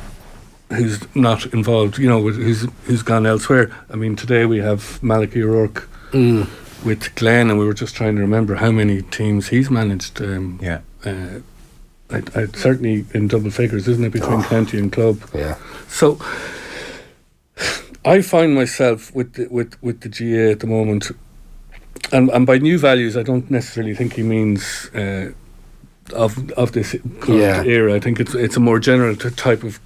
who's not involved. You know, who's gone elsewhere. I mean, today we have Malachy O'Rourke with Glen, and we were just trying to remember how many teams he's managed. I'd certainly in double figures, isn't it, between county and club? Yeah. So I find myself with the GA at the moment, and by new values, I don't necessarily think he means of this current era. I think it's a more general type of.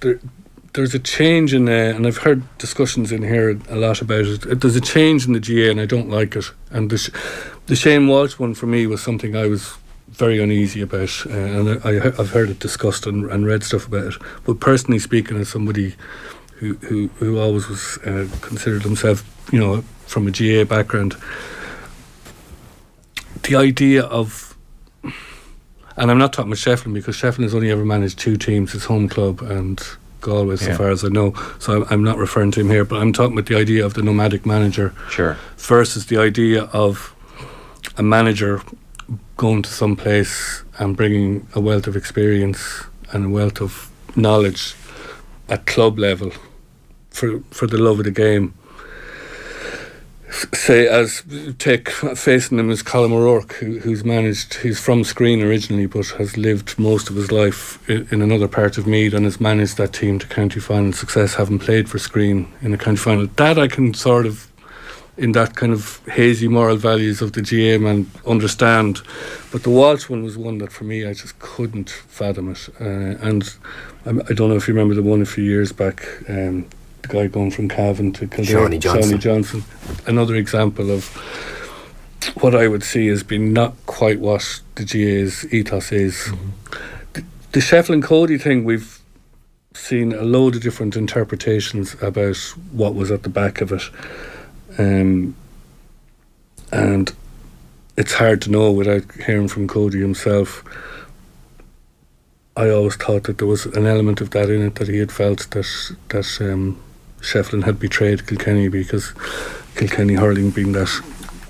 There's a change in, and I've heard discussions in here a lot about it. There's a change in the GA, and I don't like it. And the Shane Walsh one for me was something I was very uneasy about, and I've heard it discussed and read stuff about it. But personally speaking, as somebody who always was considered himself, you know, from a GA background, the idea of, and I'm not talking about Shefflin, because Shefflin has only ever managed two teams, his home club and Galway, so far as I know, so I'm not referring to him here, but I'm talking about the idea of the nomadic manager versus the idea of a manager going to some place and bringing a wealth of experience and a wealth of knowledge at club level for the love of the game. Say, as take facing him as Colm O'Rourke, who's from Skryne originally, but has lived most of his life in another part of Meath and has managed that team to county final success, having played for Skryne in a county final. That I can sort of, in that kind of hazy moral values of the GA man, understand. But the Walsh one was one that for me I just couldn't fathom it. And I don't know if you remember the one a few years back. The guy going from Cavan to Kildare, Shawnee Johnson. Another example of what I would see as being not quite what the GA's ethos is. Mm-hmm. The Shefflin Cody thing, we've seen a load of different interpretations about what was at the back of it. And it's hard to know without hearing from Cody himself. I always thought that there was an element of that in it, that he had felt that Shefflin had betrayed Kilkenny, because Kilkenny hurling being that,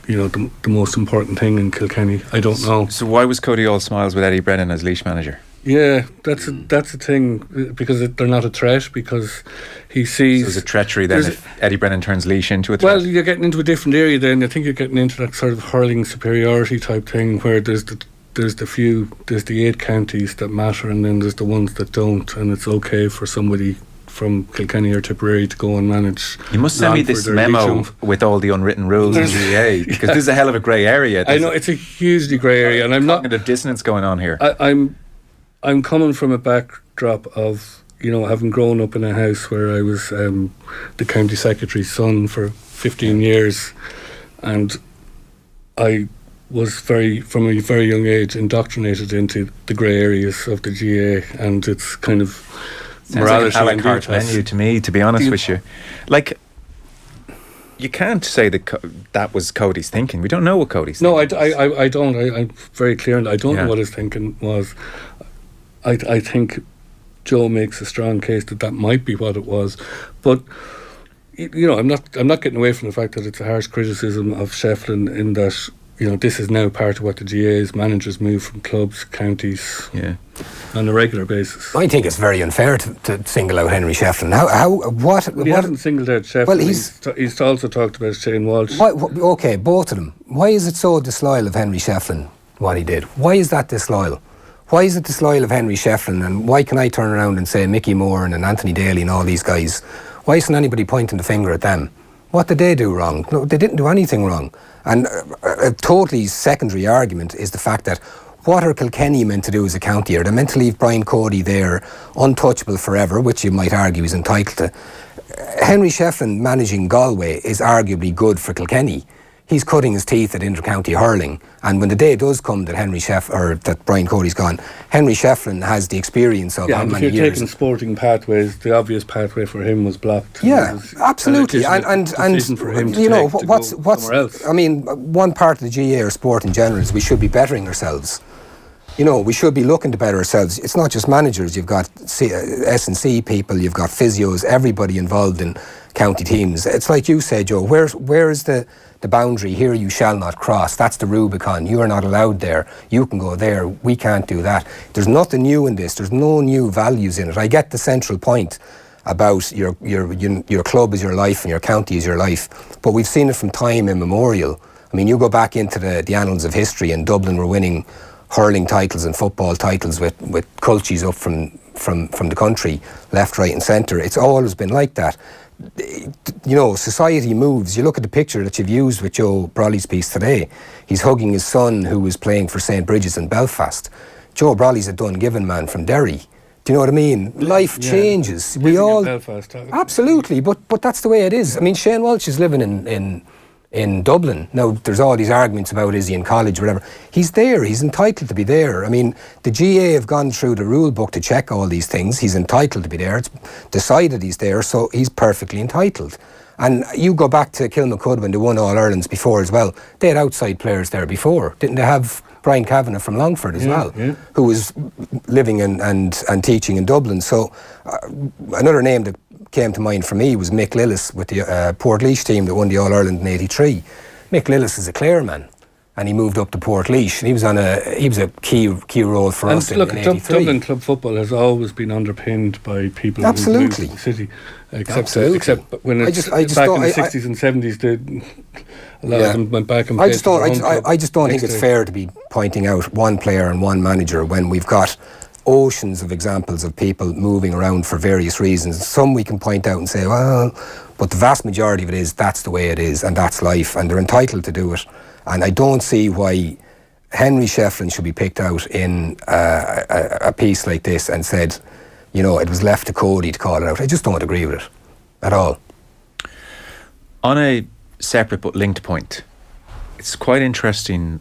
the most important thing in Kilkenny. I don't know. So why was Cody all smiles with Eddie Brennan as Laois manager? Yeah, that's a thing, because they're not a threat, because he sees... So there's a treachery then if Eddie Brennan turns Laois into a threat? Well, you're getting into a different area then. I think you're getting into that sort of hurling superiority type thing, where there's the 8 counties that matter, and then there's the ones that don't, and it's okay for somebody from Kilkenny or Tipperary to go and manage. You must send me this memo with all the unwritten rules in the GA, because this is a hell of a grey area. I know, it's a hugely grey area, and I'm not... Cognitive dissonance going on here. I'm coming from a backdrop of, having grown up in a house where I was the county secretary's son for 15 years, and I was from a very young age, indoctrinated into the grey areas of the GA, and it's kind of morality. Sounds like an a la carte menu to me, to be honest with you. Like, you can't say that was Cody's thinking. We don't know what Cody's thinking. No, I don't. I'm very clear on that. I don't know what his thinking was. I think Joe makes a strong case that might be what it was, but I'm not getting away from the fact that it's a harsh criticism of Shefflin, in that this is now part of what the GA's managers move from clubs, counties, on a regular basis. I think it's very unfair to single out Henry Shefflin. He hasn't singled out Shefflin. Well, he's also talked about Shane Walsh. Okay, both of them. Why is it so disloyal of Henry Shefflin, what he did? Why is that disloyal? Why is it disloyal of Henry Shefflin, and why can I turn around and say Mickey Moore and Anthony Daly and all these guys? Why isn't anybody pointing the finger at them? What did they do wrong? No, they didn't do anything wrong. And a totally secondary argument is the fact that what are Kilkenny meant to do as a county? Are they meant to leave Brian Cody there, untouchable forever, which you might argue he's entitled to? Henry Shefflin managing Galway is arguably good for Kilkenny. He's cutting his teeth at inter-county hurling, and when the day does come that that Brian Cody's gone, Henry Shefflin has the experience of how many years. If you're taking sporting pathways, the obvious pathway for him was blocked. Yeah, absolutely. And for him to what's else. I mean, one part of the GA or sport in general is we should be bettering ourselves. We should be looking to better ourselves. It's not just managers. You've got S&C people, you've got physios, everybody involved in county teams. It's like you say, Joe, where is the boundary? Here you shall not cross. That's the Rubicon. You are not allowed there. You can go there. We can't do that. There's nothing new in this. There's no new values in it. I get the central point about your club is your life and your county is your life, but we've seen it from time immemorial. I mean, you go back into the annals of history, and Dublin were winning hurling titles and football titles with cultures up from the country, left, right and centre. It's always been like that. Society moves. You look at the picture that you've used with Joe Brolly's piece today. He's hugging his son who was playing for St. Bridget's in Belfast. Joe Brolly's a Dungiven man from Derry. Do you know what I mean? Life changes. We all... Belfast, absolutely, but that's the way it is. I mean, Shane Walsh is living in Dublin. Now, there's all these arguments about is he in college or whatever. He's there. He's entitled to be there. I mean, the GA have gone through the rule book to check all these things. He's entitled to be there. It's decided he's there, so he's perfectly entitled. And you go back to Kilmacud when they won All-Irelands before as well. They had outside players there before. Didn't they have Brian Kavanagh from Longford as well, who was living and teaching in Dublin? So another name that came to mind for me was Mick Lillis with the Portlaoise team that won the All-Ireland in '83. Mick Lillis is a Clare man, and he moved up to Portlaoise, and he was a key role for us in '83. Dublin club football has always been underpinned by people who moved to the city, except when it's back in the 60s and 70s, a lot of them went back and played. I just don't think it's fair to be pointing out one player and one manager when we've got oceans of examples of people moving around for various reasons. Some we can point out and say, well, but the vast majority of it is that's the way it is, and that's life, and they're entitled to do it. And I don't see why Henry Shefflin should be picked out in a piece like this and said, it was left to Cody to call it out. I just don't agree with it at all. On a separate but linked point, it's quite interesting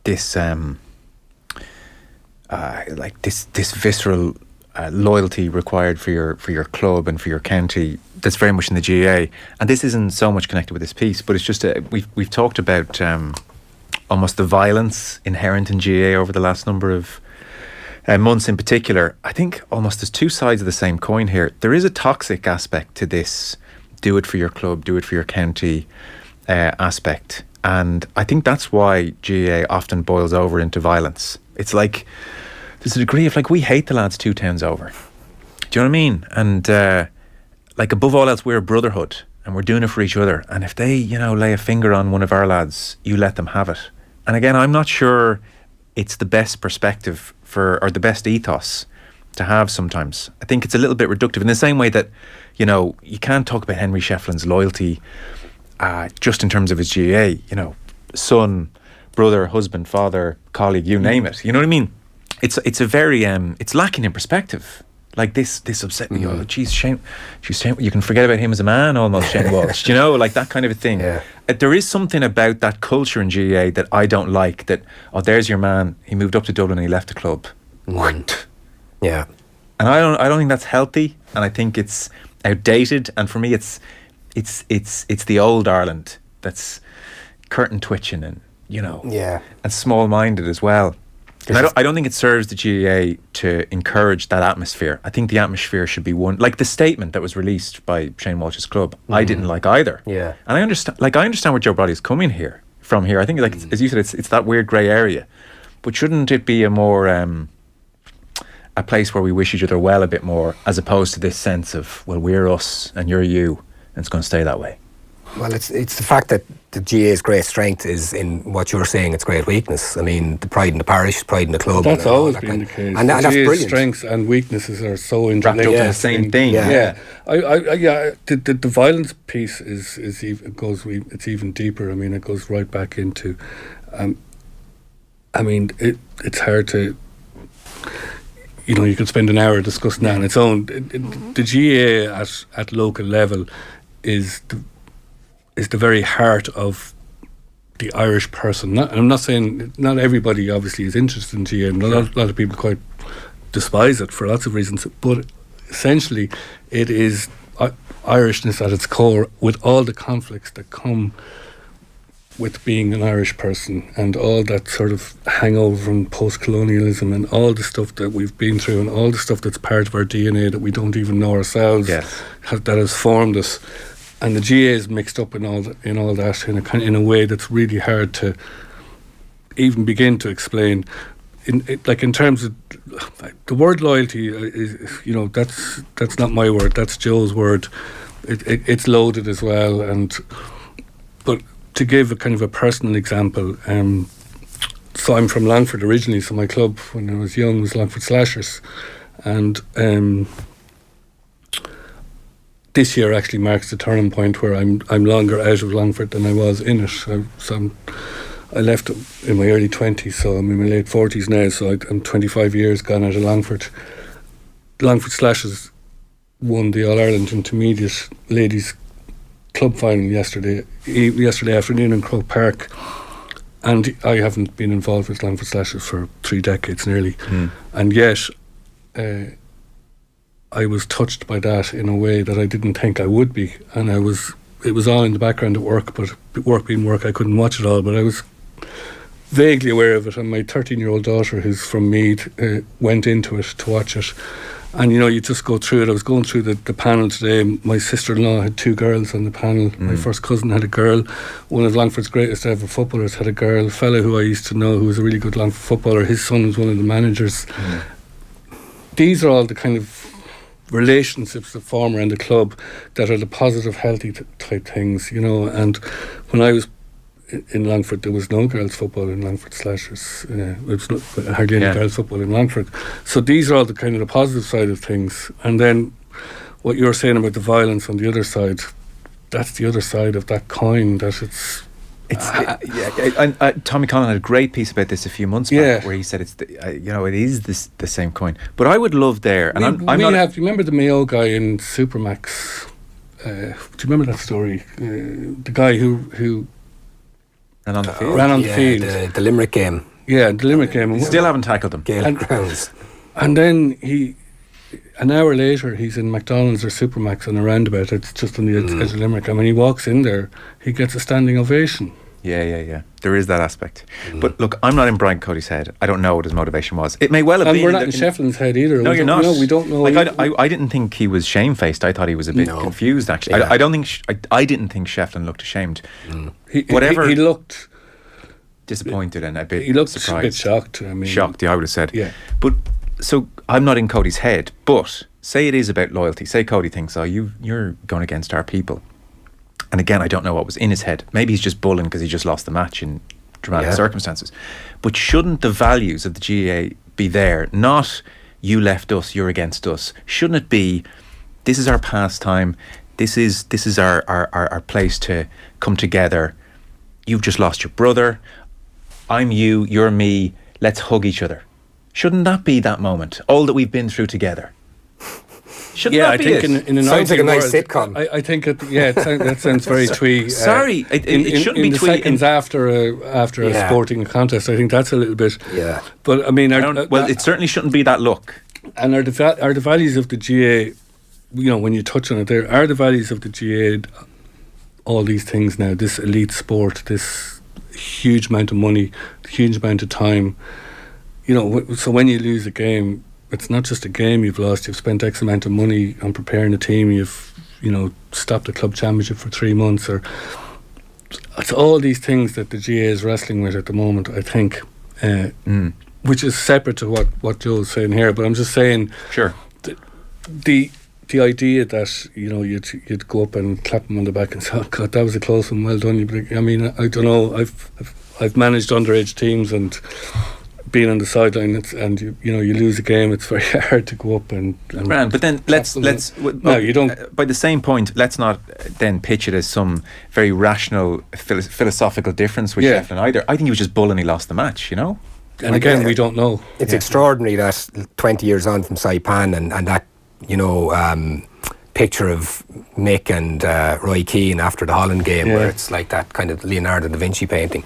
this this visceral loyalty required for your club and for your county. That's very much in the GAA, and this isn't so much connected with this piece, but it's just we've talked about almost the violence inherent in GAA over the last number of months in particular. I think almost there's two sides of the same coin here. There is a toxic aspect to this do it for your club, do it for your county aspect, and I think that's why GAA often boils over into violence. It's like there's a degree of like, we hate the lads 2 towns over. Do you know what I mean? And like, above all else, we're a brotherhood and we're doing it for each other, and if they lay a finger on one of our lads, you let them have it. And again, I'm not sure it's the best perspective or the best ethos to have sometimes. I think it's a little bit reductive in the same way that, you can't talk about Henry Shefflin's loyalty just in terms of his GAA, son, brother, husband, father, colleague, you name it. You know what I mean? It's a very, it's lacking in perspective. Like this upset me. Oh, geez, Shane, you can forget about him as a man almost, Shane Walsh. Like that kind of a thing. Yeah. There is something about that culture in GAA that I don't like. That, there's your man. He moved up to Dublin and he left the club. Yeah. And I don't think that's healthy. And I think it's outdated. And for me, it's the old Ireland that's curtain twitching and and small minded as well. And I don't think it serves the GAA to encourage that atmosphere. I think the atmosphere should be one, like the statement that was released by Shane Walsh's club. I didn't like either. Yeah. And I understand where Joe Brolly is coming from here. I think, like as you said, it's that weird grey area. But shouldn't it be a more a place where we wish each other well a bit more, as opposed to this sense of, well, we're us and you're you, and it's going to stay that way? Well, it's the fact that the GAA's great strength is in what you're saying, its great weakness. I mean, the pride in the parish, pride in the club. That's always been the case. And that's brilliant. Strengths and weaknesses are so interlinked. Wrapped up in the same thing. Yeah. The violence piece is it's even deeper. I mean, it goes right back into. I mean, it's hard to. You could spend an hour discussing that on its own. The GAA at local level is the very heart of the Irish person. I'm not saying not everybody obviously is interested in GAA, and a lot of people quite despise it for lots of reasons, but essentially it is Irishness at its core, with all the conflicts that come with being an Irish person and all that sort of hangover from post-colonialism and all the stuff that we've been through and all the stuff that's part of our DNA that we don't even know ourselves, that has formed us. And the GAA is mixed up in all that in a way that's really hard to even begin to explain. In terms of the word loyalty, that's not my word. That's Joe's word. It's loaded as well. But to give a kind of a personal example, so I'm from Longford originally. So my club when I was young was Longford Slashers, and this year actually marks the turning point where I'm longer out of Longford than I was in it. I left in my early 20s, so I'm in my late 40s now, so I'm 25 years gone out of Longford. Longford Slashers won the All-Ireland Intermediate Ladies Club final yesterday afternoon in Croke Park, and I haven't been involved with Longford Slashers for 3 decades nearly, and yet I was touched by that in a way that I didn't think I would be, and it was all in the background at work, but work being work, I couldn't watch it all, but I was vaguely aware of it, and my 13-year-old daughter, who's from Meath, went into it to watch it, and you just go through it. I was going through the panel today. My sister-in-law had 2 girls on the panel. My first cousin had a girl. One of Longford's greatest ever footballers had a girl. A fellow who I used to know who was a really good Longford footballer, his son was one of the managers. These are all the kind of relationships that form around the club that are the positive, healthy type things, and when I was in Longford, there was no girls football in Longford Slashers. There was hardly any girls football in Longford. So these are all the kind of the positive side of things. And then what you're saying about the violence on the other side, that's the other side of that coin, that Tommy Conlon had a great piece about this a few months back, where he said it is the same coin. But I would love there, and do you remember the Mayo guy in Supermax? Do you remember that story? The guy who ran on the field, the Limerick game. Yeah, the Limerick game. Still haven't tackled him. Gaelic grounds. And then he an hour later, he's in McDonald's or Supermax on a roundabout. It's just on the edge of Limerick. And when he walks in there, he gets a standing ovation. Yeah. There is that aspect. But look, I'm not in Brian Cody's head. I don't know what his motivation was. It may well have been. And we're not in Shefflin's head either. No, you're not. No, we don't know. Like, I didn't think he was shamefaced. I thought he was a bit confused, actually. Yeah. I don't think... I didn't think Shefflin looked ashamed. He looked... disappointed and a bit He looked surprised. a bit shocked. I mean, shocked, I would have said. Yeah. But, so, I'm not in Cody's head, but say it is about loyalty. Say Cody thinks, you're going against our people. And again, I don't know what was in his head. Maybe he's just bullying because he just lost the match in dramatic circumstances. But shouldn't the values of the GAA be there? Not, you left us, you're against us. Shouldn't it be, this is our pastime, this is our place to come together. You've just lost your brother. I'm you, you're me. Let's hug each other. Shouldn't that be that moment? All that we've been through together. Shouldn't that be I think in an sounds like a nice sitcom. I think that sounds very twee. Sorry, it shouldn't be in the twee. Seconds after a sporting contest, I think that's a little bit. Yeah. But I mean, it certainly shouldn't be that look. And are the values of the GAA? When you touch on it, there are the values of the GAA. All these things now, this elite sport, this huge amount of money, huge amount of time. So when you lose a game, it's not just a game you've lost. You've spent X amount of money on preparing a team. You've stopped the club championship for 3 months, or it's all these things that the GAA is wrestling with at the moment. I think, which is separate to what Joe's saying here. But I'm just saying, sure, the idea that you'd go up and clap him on the back and say, "Oh God, that was a close one, well done." I mean, I don't know. I've managed underage teams and being on the sideline, and you lose a game. It's very hard to go up and but then let's you don't. By the same point, let's not then pitch it as some very rational philosophical difference with Shefflin either. I think he was just bull and he lost the match. And again, we don't know. It's extraordinary that 20 years on from Saipan and that picture of Mick and Roy Keane after the Holland game, where it's like that kind of Leonardo da Vinci painting.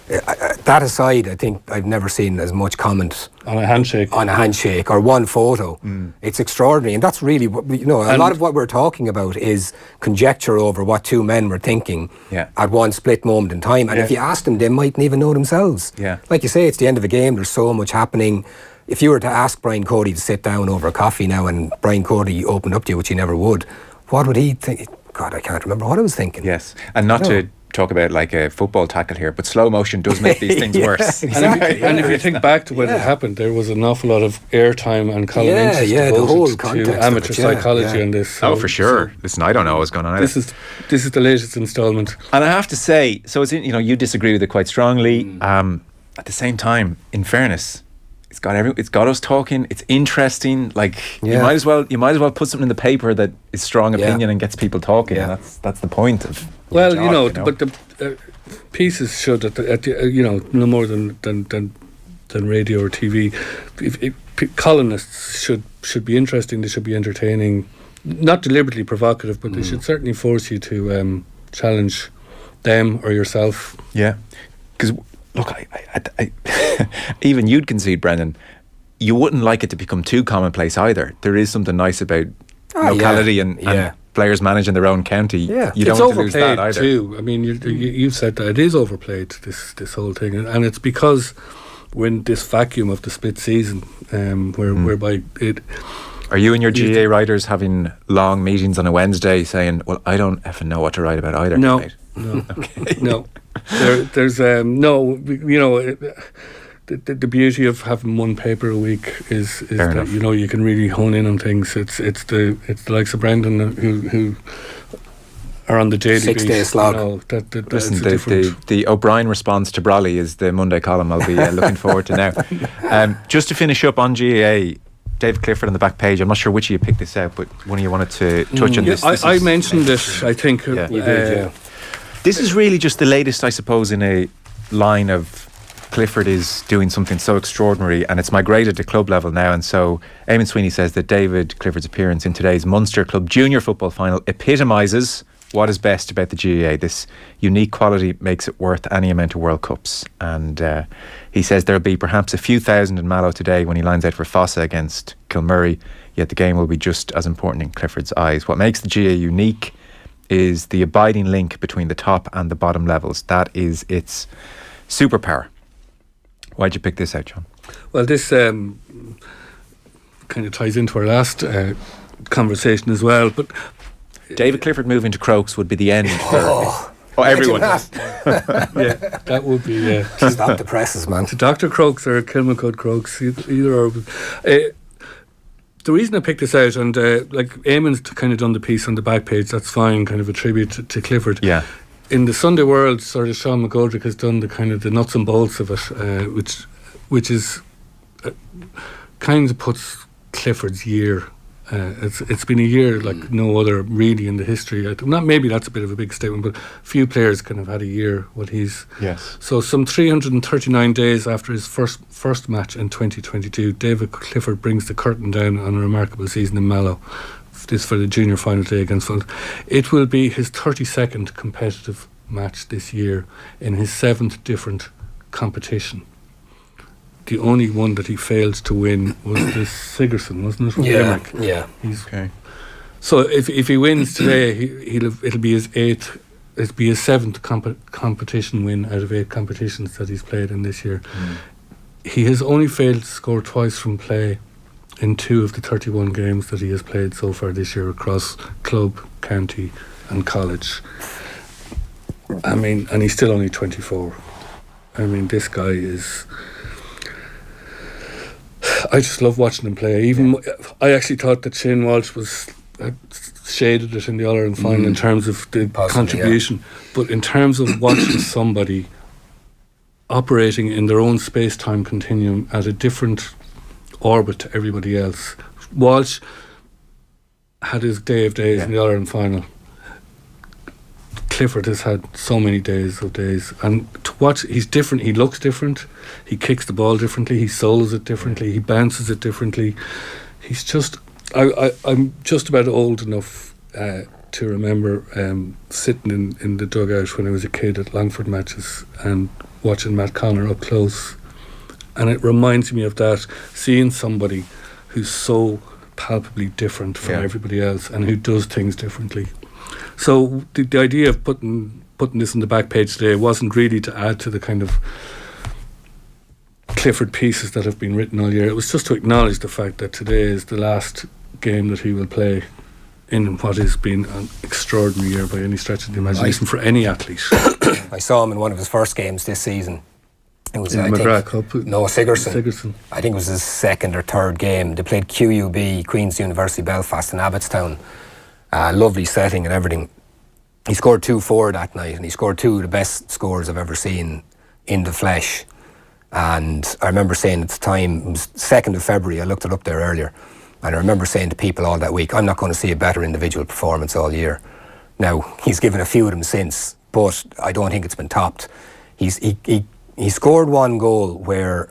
That aside, I think I've never seen as much comment on a handshake or one photo. It's extraordinary, and that's really a lot of what we're talking about is conjecture over what two men were thinking at one split moment in time. And if you asked them, they mightn't even know themselves. Like you say, it's the end of a game. There's so much happening. If you were to ask Brian Cody to sit down over a coffee now, and Brian Cody opened up to you, which he never would, what would he think? God, I can't remember what I was thinking. Yes, and not to talk about like a football tackle here, but slow motion does make these things worse. Exactly. And if you think back to when it happened, there was an awful lot of airtime and column inches devoted to amateur psychology on this. So, for sure. Listen, I don't know what's going on either. This is the latest instalment. And I have to say, so it's you disagree with it quite strongly. At the same time, in fairness, it's got us talking. It's interesting. Like you might as well put something in the paper that is strong opinion and gets people talking. Yeah. That's the point of. Well, but the pieces should no more than radio or TV. Columnists should be interesting. They should be entertaining, not deliberately provocative, but they should certainly force you to challenge them or yourself. Yeah, because. Look, I even you'd concede, Brendan, you wouldn't like it to become too commonplace either. There is something nice about locality and players managing their own county. Yeah. You don't want to lose that either. Too. I mean, you've said that it is overplayed, this whole thing, and it's because we're in this vacuum of the split season, whereby it. Are you and your GAA writers having long meetings on a Wednesday saying, "Well, I don't effing know what to write about either"? No, mate. no, no. There's no, the beauty of having one paper a week is that you can really hone in on things. It's the likes of Brendan who are on the daily 6 day slog. Listen, the O'Brien response to Brolly is the Monday column I'll be looking forward to now. Just to finish up on GAA, David Clifford on the back page. I'm not sure which of you picked this out, but one of you wanted to touch on this. I mentioned this, I think. You did, This is really just the latest, I suppose, in a line of Clifford is doing something so extraordinary, and it's migrated to club level now. And so Eamon Sweeney says that David Clifford's appearance in today's Munster Club Junior Football Final epitomises what is best about the GAA. This unique quality makes it worth any amount of World Cups. And he says there'll be perhaps a few thousand in Mallow today when he lines out for Fossa against Kilmurray. yet the game will be just as important in Clifford's eyes. What makes the GA unique is the abiding link between the top and the bottom levels. That is its superpower. Why'd you pick this out, John? Well, this kind of ties into our last conversation as well. But David Clifford moving to Crokes would be the end for everyone. yeah, that would be Stop the presses, man. to Dr. Crokes or Kilmacud Crokes, either or. The reason I picked this out, and like Eamon's kind of done the piece on the back page, that's fine, kind of a tribute to Clifford. Yeah. In the Sunday World, sort of Sean McGoldrick has done the kind of the nuts and bolts of it, which is kind of puts Clifford's year. It's been a year like no other really in the history. Not maybe that's a bit of a big statement, but few players kind of had a year what he's. Yes. So some 339 days after his first match in 2022, David Clifford brings the curtain down on a remarkable season in Mallow. This for the junior final day against Fulham. It will be his 32nd competitive match this year in his 7th different competition. The only one that he failed to win was the Sigerson, wasn't it? Yeah. He's Okay. So if he wins today, it'll be his 8th. It'll be his 7th competition win out of 8 competitions that he's played in this year. He has only failed to score twice from play in 2 of the 31 games that he has played so far this year across club, county and college. I mean, and he's still only 24. I mean, this guy is... I just love watching him play. Even I actually thought that Shane Walsh was shaded it in the All-Ireland final in terms of the contribution. But in terms of watching somebody operating in their own space-time continuum at a different orbit to everybody else. Walsh had his day of days in the All-Ireland final. Clifford has had so many days, and to watch, he's different. He looks different. He kicks the ball differently. He solos it differently. He bounces it differently. He's just. I'm just about old enough to remember sitting in the dugout when I was a kid at Longford matches and watching Matt Connor up close. And it reminds me of that, seeing somebody who's so palpably different from everybody else and who does things differently. So the idea of putting this on the back page today wasn't really to add to the kind of Clifford pieces that have been written all year. It was just to acknowledge the fact that today is the last game that he will play in what has been an extraordinary year by any stretch of the imagination for any athlete. I saw him in one of his first games this season. It was Sigerson. I think it was his 2nd or 3rd game. They played QUB, Queen's University Belfast in Abbottstown. Lovely setting and everything. He scored 2-4 that night, and he scored 2 of the best scores I've ever seen in the flesh. And I remember saying at the time, it was 2nd of February, I looked it up there earlier, and I remember saying to people all that week, I'm not going to see a better individual performance all year. Now, he's given a few of them since, but I don't think it's been topped. He scored one goal where,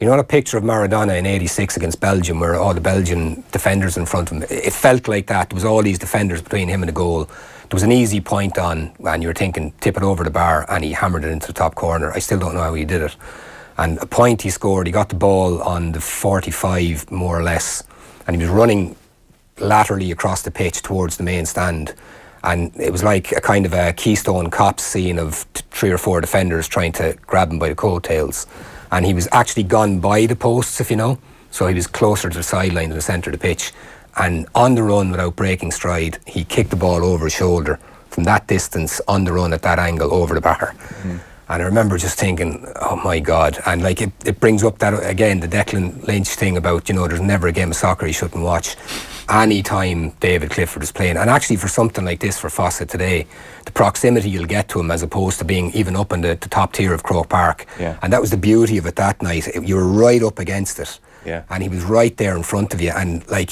you know, a picture of Maradona in '86 against Belgium where all the Belgian defenders in front of him, it felt like that. There was all these defenders between him and the goal. There was an easy point on, and you were thinking, tip it over the bar, and he hammered it into the top corner. I still don't know how he did it. And a point he scored, he got the ball on the 45, more or less, and he was running laterally across the pitch towards the main stand. And it was like a kind of a Keystone Cops scene of 3 or 4 defenders trying to grab him by the coattails. And he was actually gone by the posts, if you know. So he was closer to the sideline than the centre of the pitch. And on the run, without breaking stride, he kicked the ball over his shoulder from that distance, on the run at that angle, over the bar. And I remember just thinking, oh my God. And like it brings up that, again, the Declan Lynch thing about, you know, there's never a game of soccer you shouldn't watch. Any time David Clifford is playing, and actually for something like this for Fossa today, the proximity you'll get to him as opposed to being even up in the top tier of Croke Park. And that was the beauty of it that night. You were right up against it. And he was right there in front of you. And like,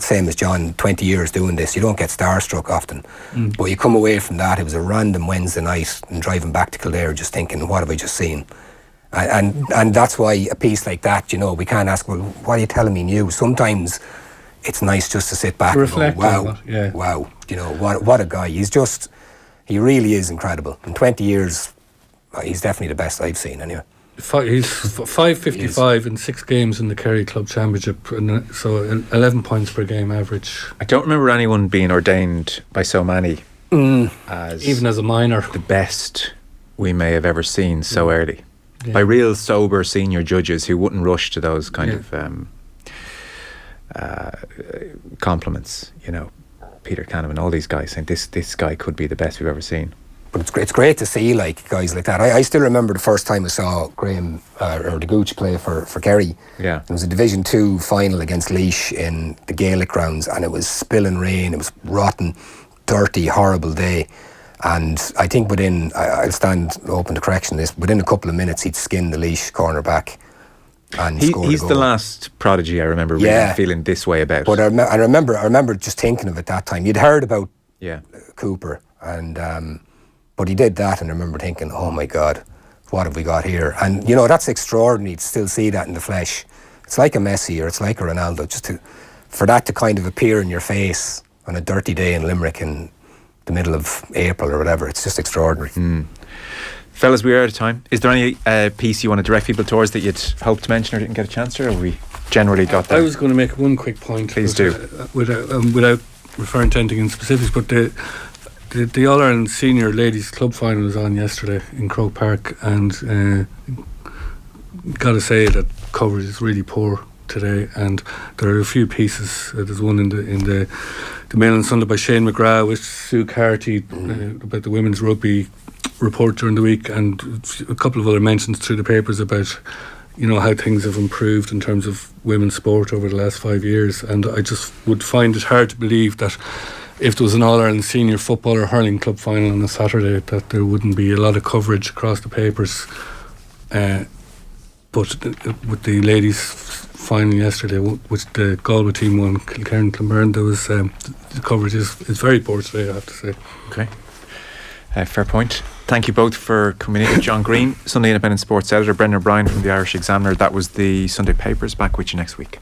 same as John, 20 years doing this, you don't get starstruck often. But you come away from that, it was a random Wednesday night, and driving back to Kildare just thinking, what have I just seen? And that's why a piece like that, you know, we can't ask, well, what are you telling me new? Sometimes it's nice just to sit back and go, wow, you know, what a guy. He really is incredible. In 20 years, he's definitely the best I've seen anyway. He's 555 in 6 games in the Kerry Club Championship, and so 11 points per game average. I don't remember anyone being ordained by so many as even as a minor, the best we may have ever seen so early. By real sober senior judges who wouldn't rush to those kind of compliments. You know, Peter Canavan, all these guys saying this guy could be the best we've ever seen. But it's great to see like guys like that. I still remember the first time I saw Graham or the Gooch play for Kerry. Yeah, it was a Division 2 final against Laois in the Gaelic grounds, and it was spilling rain. It was rotten, dirty, horrible day. And I think I'll stand open to correction this, within a couple of minutes he'd skinned the Laois cornerback and scored a goal. He's the last prodigy I remember really feeling this way about. But I remember just thinking of it that time. You'd heard about Cooper and. But he did that, and I remember thinking, oh my God, what have we got here? And, you know, that's extraordinary to still see that in the flesh. It's like a Messi or it's like a Ronaldo, for that to kind of appear in your face on a dirty day in Limerick in the middle of April or whatever. It's just extraordinary. Fellas, we are out of time. Is there any piece you want to direct people towards that you'd hope to mention or didn't get a chance to, or we generally got that? I was going to make one quick point. Please do. Without referring to anything in specifics, but the All-Ireland Senior Ladies Club Final was on yesterday in Croke Park, and got to say that coverage is really poor today, and there are a few pieces. There's one in the Mail on Sunday by Shane McGrath with Sue Carty about the women's rugby report during the week, and a couple of other mentions through the papers about, you know, how things have improved in terms of women's sport over the last 5 years. And I just would find it hard to believe that if there was an All-Ireland Senior Football or Hurling Club Final on a Saturday, that there wouldn't be a lot of coverage across the papers. But with the ladies' final yesterday, which the Galway team won, Kilkerran-Clonberne, there was the coverage is very poor today, I have to say. Okay, fair point. Thank you both for coming in. John Green, Sunday Independent Sports Editor, Brendan O'Brien from the Irish Examiner. That was the Sunday Papers. Back with you next week.